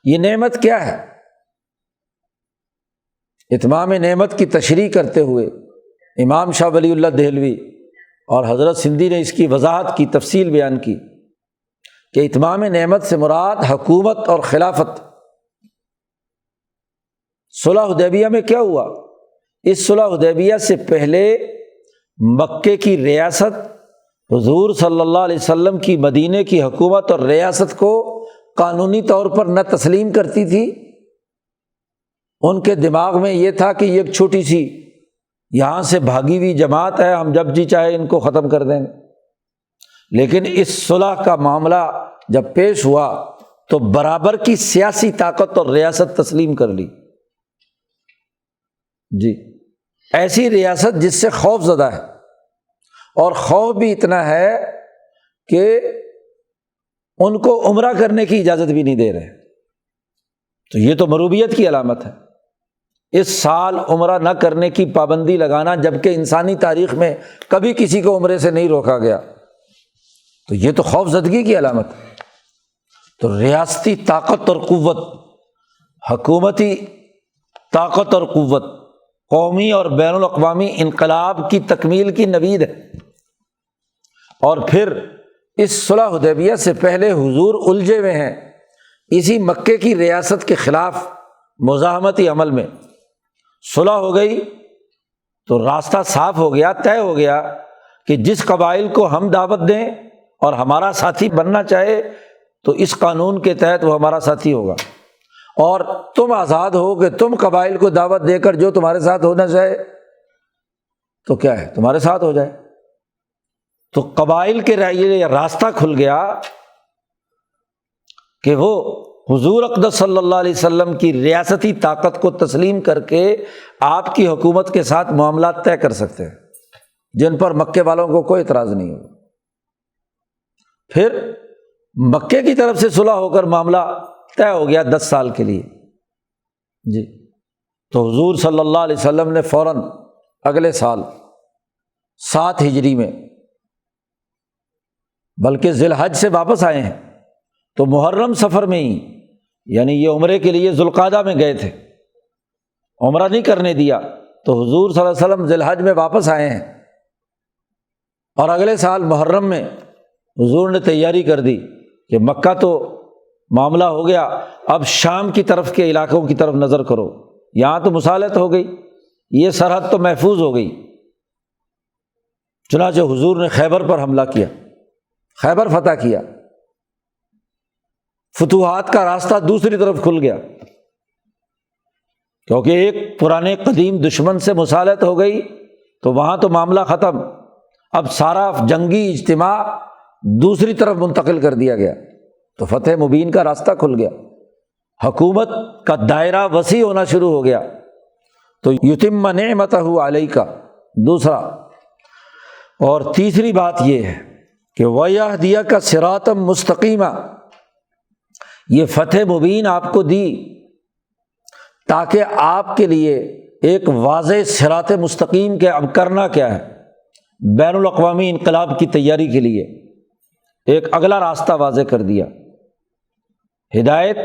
یہ نعمت کیا ہے؟ اتمام نعمت کی تشریح کرتے ہوئے امام شاہ ولی اللہ دہلوی اور حضرت سندھی نے اس کی وضاحت کی، تفصیل بیان کی کہ اتمام نعمت سے مراد حکومت اور خلافت۔ صلح حدیبیہ میں کیا ہوا؟ اس صلح حدیبیہ سے پہلے مکے کی ریاست حضور صلی اللہ علیہ وسلم کی مدینے کی حکومت اور ریاست کو قانونی طور پر نہ تسلیم کرتی تھی۔ ان کے دماغ میں یہ تھا کہ یہ ایک چھوٹی سی یہاں سے بھاگی ہوئی جماعت ہے، ہم جب جی چاہے ان کو ختم کر دیں گے۔ لیکن اس صلح کا معاملہ جب پیش ہوا تو برابر کی سیاسی طاقت اور ریاست تسلیم کر لی۔ جی، ایسی ریاست جس سے خوف زدہ ہے، اور خوف بھی اتنا ہے کہ ان کو عمرہ کرنے کی اجازت بھی نہیں دے رہے۔ تو یہ تو مروبیت کی علامت ہے، اس سال عمرہ نہ کرنے کی پابندی لگانا، جبکہ انسانی تاریخ میں کبھی کسی کو عمرے سے نہیں روکا گیا، تو یہ تو خوف زدگی کی علامت ہے۔ تو ریاستی طاقت اور قوت، حکومتی طاقت اور قوت، قومی اور بین الاقوامی انقلاب کی تکمیل کی نوید ہے۔ اور پھر اس صلح حدیبیہ سے پہلے حضور الجھے ہوئے ہیں اسی مکے کی ریاست کے خلاف مزاحمتی عمل میں۔ صلح ہو گئی تو راستہ صاف ہو گیا، طے ہو گیا کہ جس قبائل کو ہم دعوت دیں اور ہمارا ساتھی بننا چاہے تو اس قانون کے تحت وہ ہمارا ساتھی ہوگا، اور تم آزاد ہو کہ تم قبائل کو دعوت دے کر جو تمہارے ساتھ ہونا چاہے تو کیا ہے تمہارے ساتھ ہو جائے۔ تو قبائل کے یہ راستہ کھل گیا کہ وہ حضور اقدس صلی اللہ علیہ وسلم کی ریاستی طاقت کو تسلیم کر کے آپ کی حکومت کے ساتھ معاملات طے کر سکتے ہیں، جن پر مکے والوں کو کوئی اعتراض نہیں ہوگا۔ پھر مکے کی طرف سے صلح ہو کر معاملہ طے ہو گیا 10 سال کے لیے۔ جی، تو حضور صلی اللہ علیہ وسلم نے فوراً اگلے سال 7 ہجری میں، بلکہ ذی الحج سے واپس آئے ہیں تو محرم سفر میں ہی، یعنی یہ عمرے کے لیے ذوالقعدہ میں گئے تھے، عمرہ نہیں کرنے دیا، تو حضور صلی اللہ علیہ وسلم ذی الحج میں واپس آئے ہیں، اور اگلے سال محرم میں حضور نے تیاری کر دی کہ مکہ تو معاملہ ہو گیا، اب شام کی طرف کے علاقوں کی طرف نظر کرو، یہاں تو مصالحت ہو گئی، یہ سرحد تو محفوظ ہو گئی۔ چنانچہ حضور نے خیبر پر حملہ کیا، خیبر فتح کیا، فتوحات کا راستہ دوسری طرف کھل گیا، کیونکہ ایک پرانے قدیم دشمن سے مصالحت ہو گئی تو وہاں تو معاملہ ختم، اب سارا جنگی اجتماع دوسری طرف منتقل کر دیا گیا، تو فتح مبین کا راستہ کھل گیا، حکومت کا دائرہ وسیع ہونا شروع ہو گیا۔ تو یتم نعمتہ علیک، دوسرا اور تیسری بات یہ ہے کہ وَيَهْدِيَكَ صِرَاطًا مُسْتَقِيمًا، یہ فتح مبین آپ کو دی تاکہ آپ کے لیے ایک واضح صراط مستقیم کے اب کرنا کیا ہے، بین الاقوامی انقلاب کی تیاری کے لیے ایک اگلا راستہ واضح کر دیا۔ ہدایت،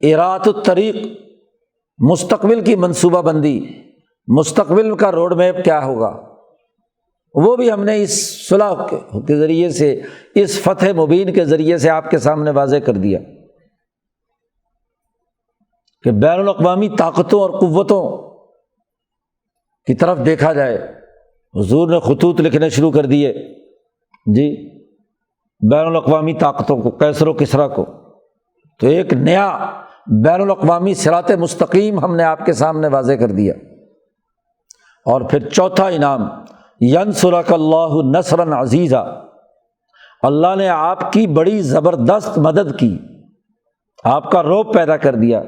اراۃ الطریق، مستقبل کی منصوبہ بندی، مستقبل کا روڈ میپ کیا ہوگا، وہ بھی ہم نے اس صلح کے ذریعے سے، اس فتح مبین کے ذریعے سے آپ کے سامنے واضح کر دیا کہ بین الاقوامی طاقتوں اور قوتوں کی طرف دیکھا جائے۔ حضور نے خطوط لکھنے شروع کر دیے جی بین الاقوامی طاقتوں کو، کیسر و کسریٰ کو، تو ایک نیا بین الاقوامی صراط مستقیم ہم نے آپ کے سامنے واضح کر دیا۔ اور پھر چوتھا انعام، ینصرک اللہ نصرا عزیزا، اللہ نے آپ کی بڑی زبردست مدد کی، آپ کا رعب پیدا کر دیا۔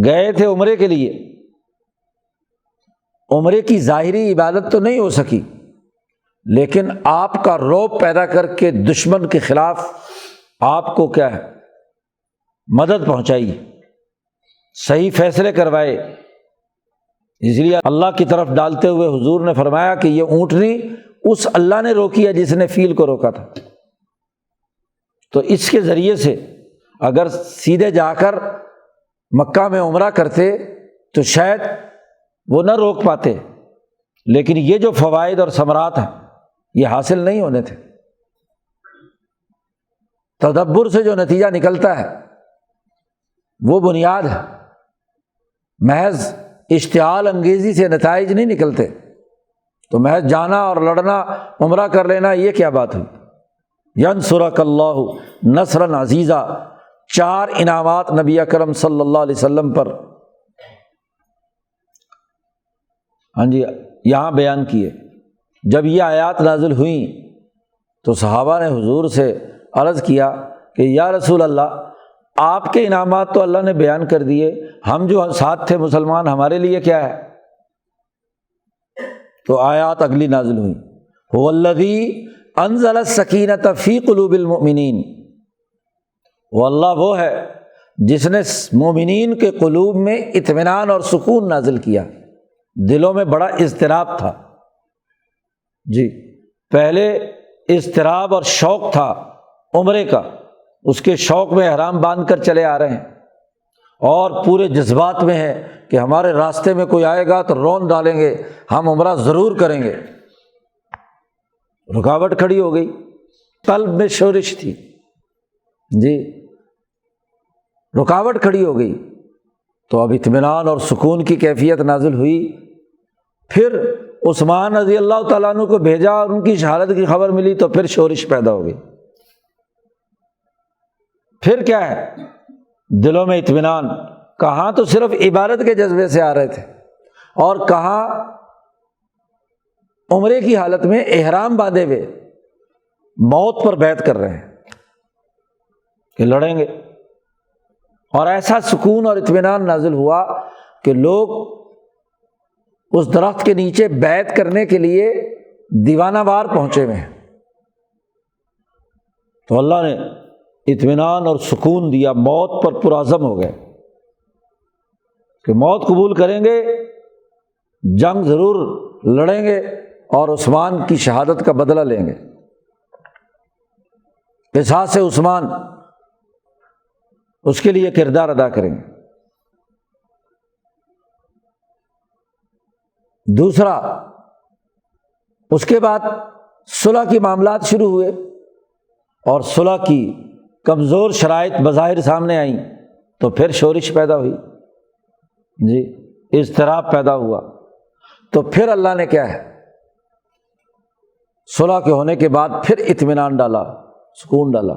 گئے تھے عمرے کے لیے، عمرے کی ظاہری عبادت تو نہیں ہو سکی، لیکن آپ کا رعب پیدا کر کے دشمن کے خلاف آپ کو کیا ہے، مدد پہنچائی، صحیح فیصلے کروائے۔ اس لیے اللہ کی طرف ڈالتے ہوئے حضور نے فرمایا کہ یہ اونٹنی اس اللہ نے روکی ہے جس نے فیل کو روکا تھا۔ تو اس کے ذریعے سے اگر سیدھے جا کر مکہ میں عمرہ کرتے تو شاید وہ نہ روک پاتے، لیکن یہ جو فوائد اور ثمرات ہیں یہ حاصل نہیں ہونے تھے۔ تدبر سے جو نتیجہ نکلتا ہے وہ بنیاد ہے، محض اشتعال انگیزی سے نتائج نہیں نکلتے۔ تو محض جانا اور لڑنا، عمرہ کر لینا، یہ کیا بات ہوئی؟ ینصرک اللہ نصرا عزیزا، 4 انعامات نبی اکرم صلی اللہ علیہ وسلم پر ہاں جی یہاں بیان کیے۔ جب یہ آیات نازل ہوئیں تو صحابہ نے حضور سے عرض کیا کہ یا رسول اللہ، آپ کے انعامات تو اللہ نے بیان کر دیے، ہم جو ساتھ تھے مسلمان، ہمارے لیے کیا ہے؟ تو آیات اگلی نازل ہوئی، هو الذی انزل السکینۃ فی قلوب المؤمنین، وہ اللہ وہ ہے جس نے مومنین کے قلوب میں اطمینان اور سکون نازل کیا۔ دلوں میں بڑا اضطراب تھا جی، پہلے اضطراب اور شوق تھا عمرے کا، اس کے شوق میں احرام باندھ کر چلے آ رہے ہیں، اور پورے جذبات میں ہے کہ ہمارے راستے میں کوئی آئے گا تو رون ڈالیں گے، ہم عمرہ ضرور کریں گے۔ رکاوٹ کھڑی ہو گئی، قلب میں شورش تھی جی، رکاوٹ کھڑی ہو گئی، تو اب اطمینان اور سکون کی کیفیت نازل ہوئی۔ پھر عثمان رضی اللہ تعالیٰ عنہ کو بھیجا اور ان کی شہادت کی خبر ملی تو پھر شورش پیدا ہو گئی۔ پھر کیا ہے؟ دلوں میں اطمینان، کہاں تو صرف عبادت کے جذبے سے آ رہے تھے، اور کہاں عمرے کی حالت میں احرام باندھے ہوئے موت پر بیعت کر رہے ہیں کہ لڑیں گے۔ اور ایسا سکون اور اطمینان نازل ہوا کہ لوگ اس درخت کے نیچے بیعت کرنے کے لیے دیوانہ وار پہنچے ہوئے ہیں۔ تو اللہ نے اطمینان اور سکون دیا، موت پر پرعزم ہو گئے کہ موت قبول کریں گے، جنگ ضرور لڑیں گے، اور عثمان کی شہادت کا بدلہ لیں گے، قصاص عثمان، اس کے لیے کردار ادا کریں گے۔ دوسرا، اس کے بعد صلح کے معاملات شروع ہوئے، اور صلح کی کمزور شرائط بظاہر سامنے آئیں تو پھر شورش پیدا ہوئی جی، اضطراب پیدا ہوا۔ تو پھر اللہ نے کیا ہے، صلح کے ہونے کے بعد پھر اطمینان ڈالا، سکون ڈالا۔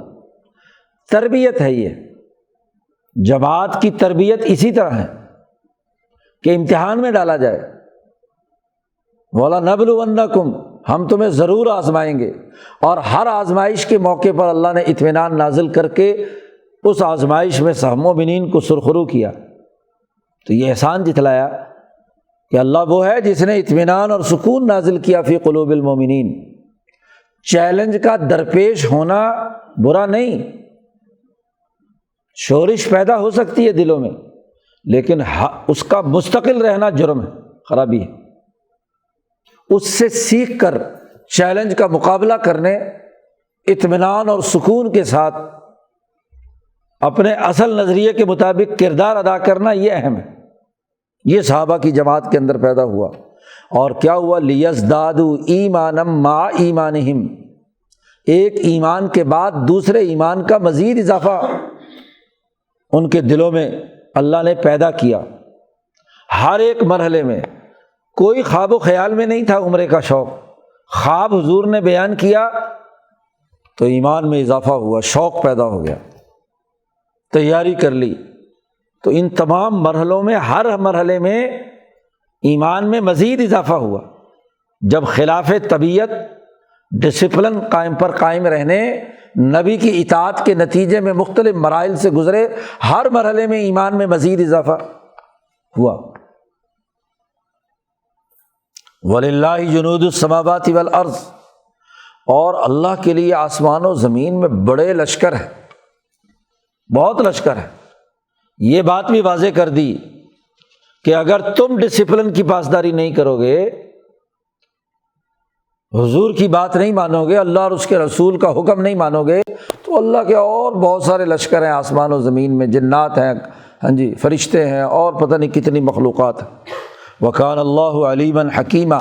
تربیت ہے یہ، جماعت کی تربیت اسی طرح ہے کہ امتحان میں ڈالا جائے۔ وَلَنَبْلُوَنَّكُمْ، ہم تمہیں ضرور آزمائیں گے، اور ہر آزمائش کے موقع پر اللہ نے اطمینان نازل کر کے اس آزمائش میں مومنین کو سرخرو کیا۔ تو یہ احسان جتلایا کہ اللہ وہ ہے جس نے اطمینان اور سکون نازل کیا فی قلوب المومنین۔ چیلنج کا درپیش ہونا برا نہیں، شورش پیدا ہو سکتی ہے دلوں میں، لیکن اس کا مستقل رہنا جرم ہے، خرابی ہے۔ اس سے سیکھ کر چیلنج کا مقابلہ کرنے، اطمینان اور سکون کے ساتھ اپنے اصل نظریے کے مطابق کردار ادا کرنا، یہ اہم ہے۔ یہ صحابہ کی جماعت کے اندر پیدا ہوا، اور کیا ہوا؟ لیزدادوا ایمانا مع ایمانہم، ایک ایمان کے بعد دوسرے ایمان کا مزید اضافہ ان کے دلوں میں اللہ نے پیدا کیا۔ ہر ایک مرحلے میں کوئی خواب و خیال میں نہیں تھا عمرے کا شوق، خواب حضور نے بیان کیا تو ایمان میں اضافہ ہوا، شوق پیدا ہو گیا، تیاری کر لی۔ تو ان تمام مرحلوں میں ہر مرحلے میں ایمان میں مزید اضافہ ہوا۔ جب خلاف طبیعت ڈسپلن قائم رہنے، نبی کی اطاعت کے نتیجے میں مختلف مراحل سے گزرے، ہر مرحلے میں ایمان میں مزید اضافہ ہوا۔ وَلِلَّهِ جُنُودُ السَّمَاوَاتِ وَالْأَرْضِ، اور اللہ کے لیے آسمان و زمین میں بڑے لشکر ہیں، بہت لشکر ہے۔ یہ بات بھی واضح کر دی کہ اگر تم ڈسپلن کی پاسداری نہیں کرو گے، حضور کی بات نہیں مانو گے، اللہ اور اس کے رسول کا حکم نہیں مانو گے، تو اللہ کے اور بہت سارے لشکر ہیں آسمان و زمین میں، جنات ہیں، ہاں جی، فرشتے ہیں، اور پتہ نہیں کتنی مخلوقات ہیں۔ وَكَانَ اللَّهُ عَلِيمًا حَكِيمًا،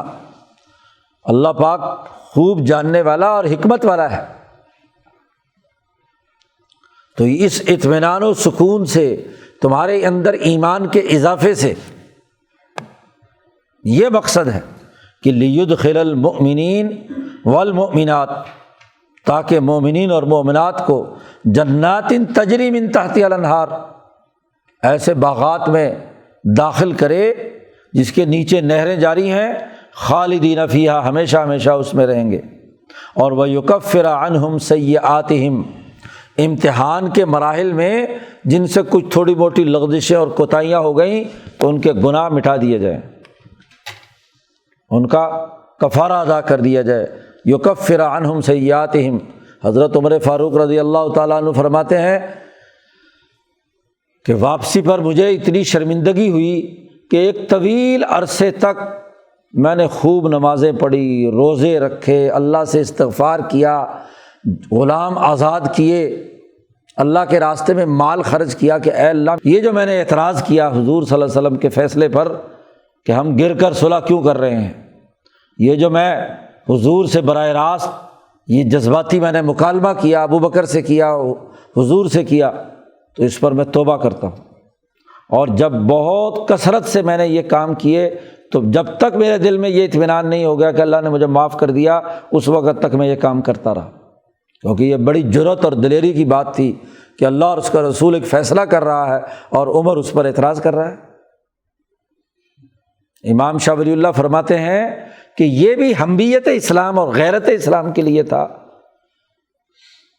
اللہ پاک خوب جاننے والا اور حکمت والا ہے۔ تو اس اطمینان و سکون سے، تمہارے اندر ایمان کے اضافے سے، یہ مقصد ہے کہ لِيُدْخِلَ الْمُؤْمِنِينَ وَالْمُؤْمِنَاتِ، تاکہ مومنین اور مومنات کو جنات تجری من تحتها الانہار، ایسے باغات میں داخل کرے جس کے نیچے نہریں جاری ہیں، خالدین فیہا، ہمیشہ ہمیشہ اس میں رہیں گے۔ اور وَيُكَفِّرَ عَنْهُمْ سَيِّئَاتِهِمْ، امتحان کے مراحل میں جن سے کچھ تھوڑی موٹی لغزشیں اور کوتاہیاں ہو گئیں تو ان کے گناہ مٹا دیے جائیں، ان کا کفارہ ادا کر دیا جائے۔ یکفر عنہم سیئاتہم، حضرت عمر فاروق رضی اللہ تعالیٰ عنہ فرماتے ہیں کہ واپسی پر مجھے اتنی شرمندگی ہوئی کہ ایک طویل عرصے تک میں نے خوب نمازیں پڑھی، روزے رکھے، اللہ سے استغفار کیا، غلام آزاد کیے، اللہ کے راستے میں مال خرچ کیا کہ اے اللہ، یہ جو میں نے اعتراض کیا حضور صلی اللہ علیہ وسلم کے فیصلے پر کہ ہم گر کر صلح کیوں کر رہے ہیں، یہ جو میں حضور سے براہ راست یہ جذباتی میں نے مکالمہ کیا، ابو بکر سے کیا، حضور سے کیا، تو اس پر میں توبہ کرتا ہوں۔ اور جب بہت کثرت سے میں نے یہ کام کیے تو جب تک میرے دل میں یہ اطمینان نہیں ہو گیا کہ اللہ نے مجھے معاف کر دیا، اس وقت تک میں یہ کام کرتا رہا، کیونکہ یہ بڑی جرأت اور دلیری کی بات تھی کہ اللہ اور اس کا رسول ایک فیصلہ کر رہا ہے اور عمر اس پر اعتراض کر رہا ہے۔ امام شاہ ولی اللہ فرماتے ہیں کہ یہ بھی حمیت اسلام اور غیرت اسلام کے لیے تھا،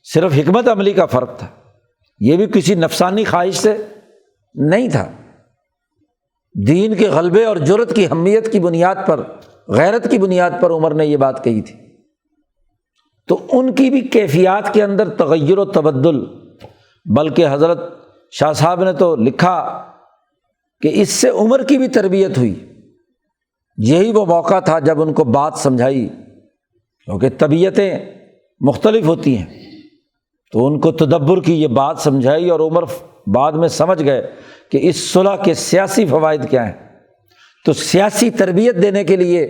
صرف حکمت عملی کا فرق تھا، یہ بھی کسی نفسانی خواہش سے نہیں تھا۔ دین کے غلبے اور جرأت کی حمیت کی بنیاد پر، غیرت کی بنیاد پر عمر نے یہ بات کہی تھی۔ تو ان کی بھی کیفیات کے اندر تغیر و تبدل، بلکہ حضرت شاہ صاحب نے تو لکھا کہ اس سے عمر کی بھی تربیت ہوئی۔ یہی وہ موقع تھا جب ان کو بات سمجھائی، کیونکہ طبیعتیں مختلف ہوتی ہیں، تو ان کو تدبر کی یہ بات سمجھائی اور عمر بعد میں سمجھ گئے کہ اس صلح کے سیاسی فوائد کیا ہیں۔ تو سیاسی تربیت دینے کے لیے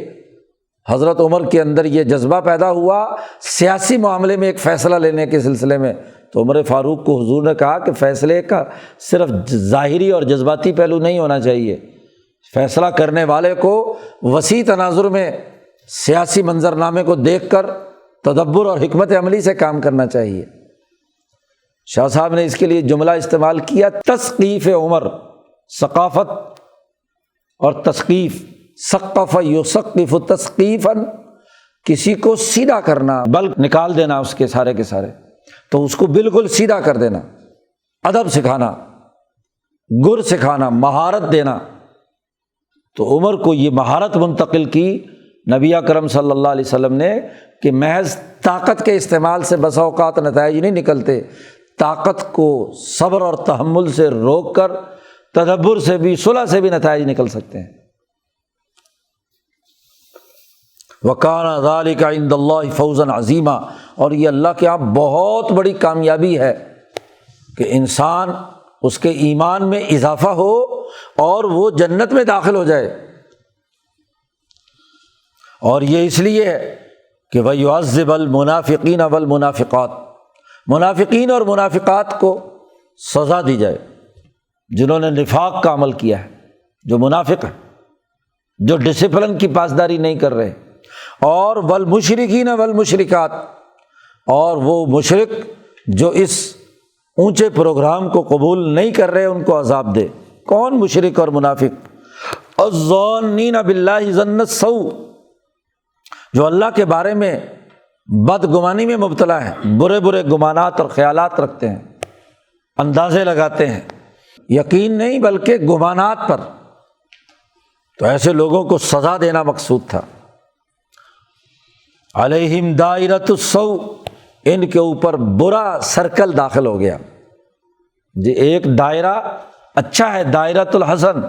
حضرت عمر کے اندر یہ جذبہ پیدا ہوا، سیاسی معاملے میں ایک فیصلہ لینے کے سلسلے میں۔ تو عمر فاروق کو حضور نے کہا کہ فیصلے کا صرف ظاہری اور جذباتی پہلو نہیں ہونا چاہیے، فیصلہ کرنے والے کو وسیع تناظر میں سیاسی منظرنامے کو دیکھ کر تدبر اور حکمت عملی سے کام کرنا چاہیے۔ شاہ صاحب نے اس کے لیے جملہ استعمال کیا، تثقیف عمر، ثقافت اور تثقیف، ثقف یثقف تثقیفا، کسی کو سیدھا کرنا، بلک نکال دینا اس کے سارے، تو اس کو بالکل سیدھا کر دینا، ادب سکھانا، گر سکھانا، مہارت دینا۔ تو عمر کو یہ مہارت منتقل کی نبی اکرم صلی اللہ علیہ وسلم نے کہ محض طاقت کے استعمال سے بسا اوقات نتائج نہیں نکلتے، طاقت کو صبر اور تحمل سے روک کر تدبر سے بھی، صلح سے بھی نتائج نکل سکتے ہیں۔ وَكَانَ ذَلِكَ عِندَ اللَّهِ فَوْزًا عَظِيمًا، اور یہ اللہ کے یہاں بہت بڑی کامیابی ہے کہ انسان اس کے ایمان میں اضافہ ہو اور وہ جنت میں داخل ہو جائے۔ اور یہ اس لیے ہے کہ وَيُعَذِّبَ الْمُنَافِقِينَ وَالْمُنَافِقَاتِ، منافقین اور منافقات کو سزا دی جائے جنہوں نے نفاق کا عمل کیا ہے، جو منافق ہیں، جو ڈسپلن کی پاسداری نہیں کر رہے، اور والمشرکین والمشرکات، اور وہ مشرک جو اس اونچے پروگرام کو قبول نہیں کر رہے ان کو عذاب دے۔ کون مشرک اور منافق؟ الظانین باللہ ظن السوء، جو اللہ کے بارے میں بدگمانی میں مبتلا ہیں، برے برے گمانات اور خیالات رکھتے ہیں، اندازے لگاتے ہیں، یقین نہیں بلکہ گمانات پر، تو ایسے لوگوں کو سزا دینا مقصود تھا۔ علیہم دائرۃ السوء، ان کے اوپر برا سرکل داخل ہو گیا جی۔ ایک دائرہ اچھا ہے، دائرۃ الحسن،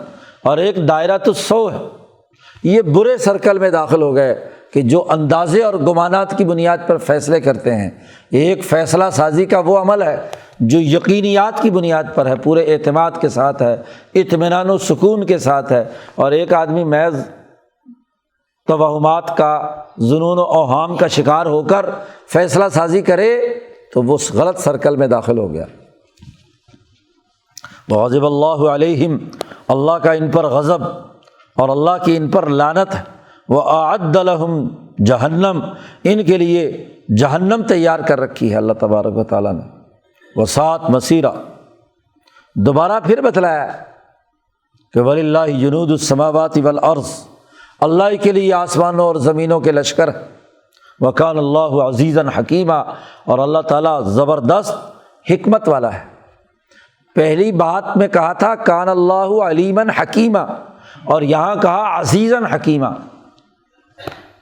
اور ایک دائرۃ السوء ہے، یہ برے سرکل میں داخل ہو گئے کہ جو اندازے اور گمانات کی بنیاد پر فیصلے کرتے ہیں۔ ایک فیصلہ سازی کا وہ عمل ہے جو یقینیات کی بنیاد پر ہے، پورے اعتماد کے ساتھ ہے، اطمینان و سکون کے ساتھ ہے، اور ایک آدمی محض توہمات کا، ظنون و اوہام کا شکار ہو کر فیصلہ سازی کرے تو وہ غلط سرکل میں داخل ہو گیا۔ وغضب اللہ علیہم، اللہ کا ان پر غضب اور اللہ کی ان پر لعنت ہے۔ وأعد لہم جہنم، ان کے لیے جہنم تیار کر رکھی ہے اللہ تبارک و تعالیٰ نے۔ وساءت مصیرا، دوبارہ پھر بتلایا کہ وَلِلَّهِ جُنُودُ السَّمَاوَاتِ وَالْأَرْضِ، اللہ کے لیے آسمانوں اور زمینوں کے لشکر ہے۔ وَكَانَ اللَّهُ عَزِيزًا حَكِيمًا، اور اللہ تعالیٰ زبردست حکمت والا ہے۔ پہلی بات میں کہا تھا کان اللہ علیمًا حکیمًا، اور یہاں کہا عزیزًا حکیمًا،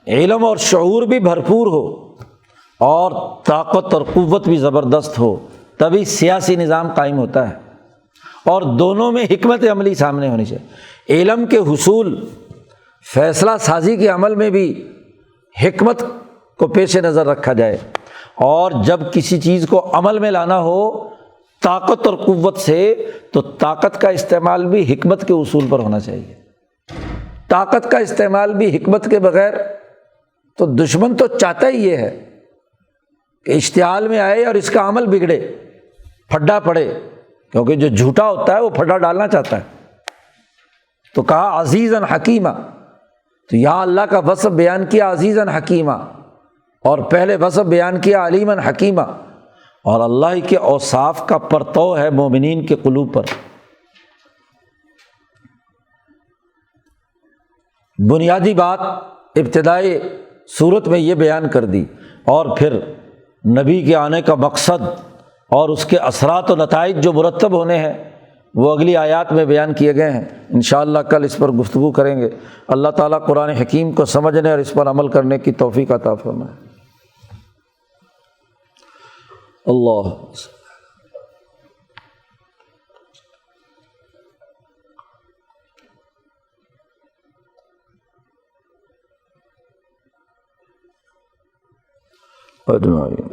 علم اور شعور بھی بھرپور ہو اور طاقت اور قوت بھی زبردست ہو، تبھی سیاسی نظام قائم ہوتا ہے، اور دونوں میں حکمت عملی سامنے ہونی چاہیے۔ علم کے حصول، فیصلہ سازی کے عمل میں بھی حکمت کو پیش نظر رکھا جائے، اور جب کسی چیز کو عمل میں لانا ہو طاقت اور قوت سے، تو طاقت کا استعمال بھی حکمت کے اصول پر ہونا چاہیے۔ طاقت کا استعمال بھی حکمت کے بغیر تو دشمن تو چاہتا ہی یہ ہے کہ اشتعال میں آئے اور اس کا عمل بگڑے، پھڈا پڑے، کیونکہ جو جھوٹا ہوتا ہے وہ پھڈا ڈالنا چاہتا ہے۔ تو کہا عزیزاً حکیمہ، تو یہاں اللہ کا وصف بیان کیا عزیزاً حکیمہ، اور پہلے وصف بیان کیا علیماً حکیمہ، اور اللہ کے اوصاف کا پرتو ہے مومنین کے قلوب پر۔ بنیادی بات ابتدائی صورت میں یہ بیان کر دی، اور پھر نبی کے آنے کا مقصد اور اس کے اثرات و نتائج جو مرتب ہونے ہیں وہ اگلی آیات میں بیان کیے گئے ہیں۔ انشاءاللہ کل اس پر گفتگو کریں گے۔ اللہ تعالیٰ قرآن حکیم کو سمجھنے اور اس پر عمل کرنے کی توفیق عطا فرمائے۔ اللہ اجمعین۔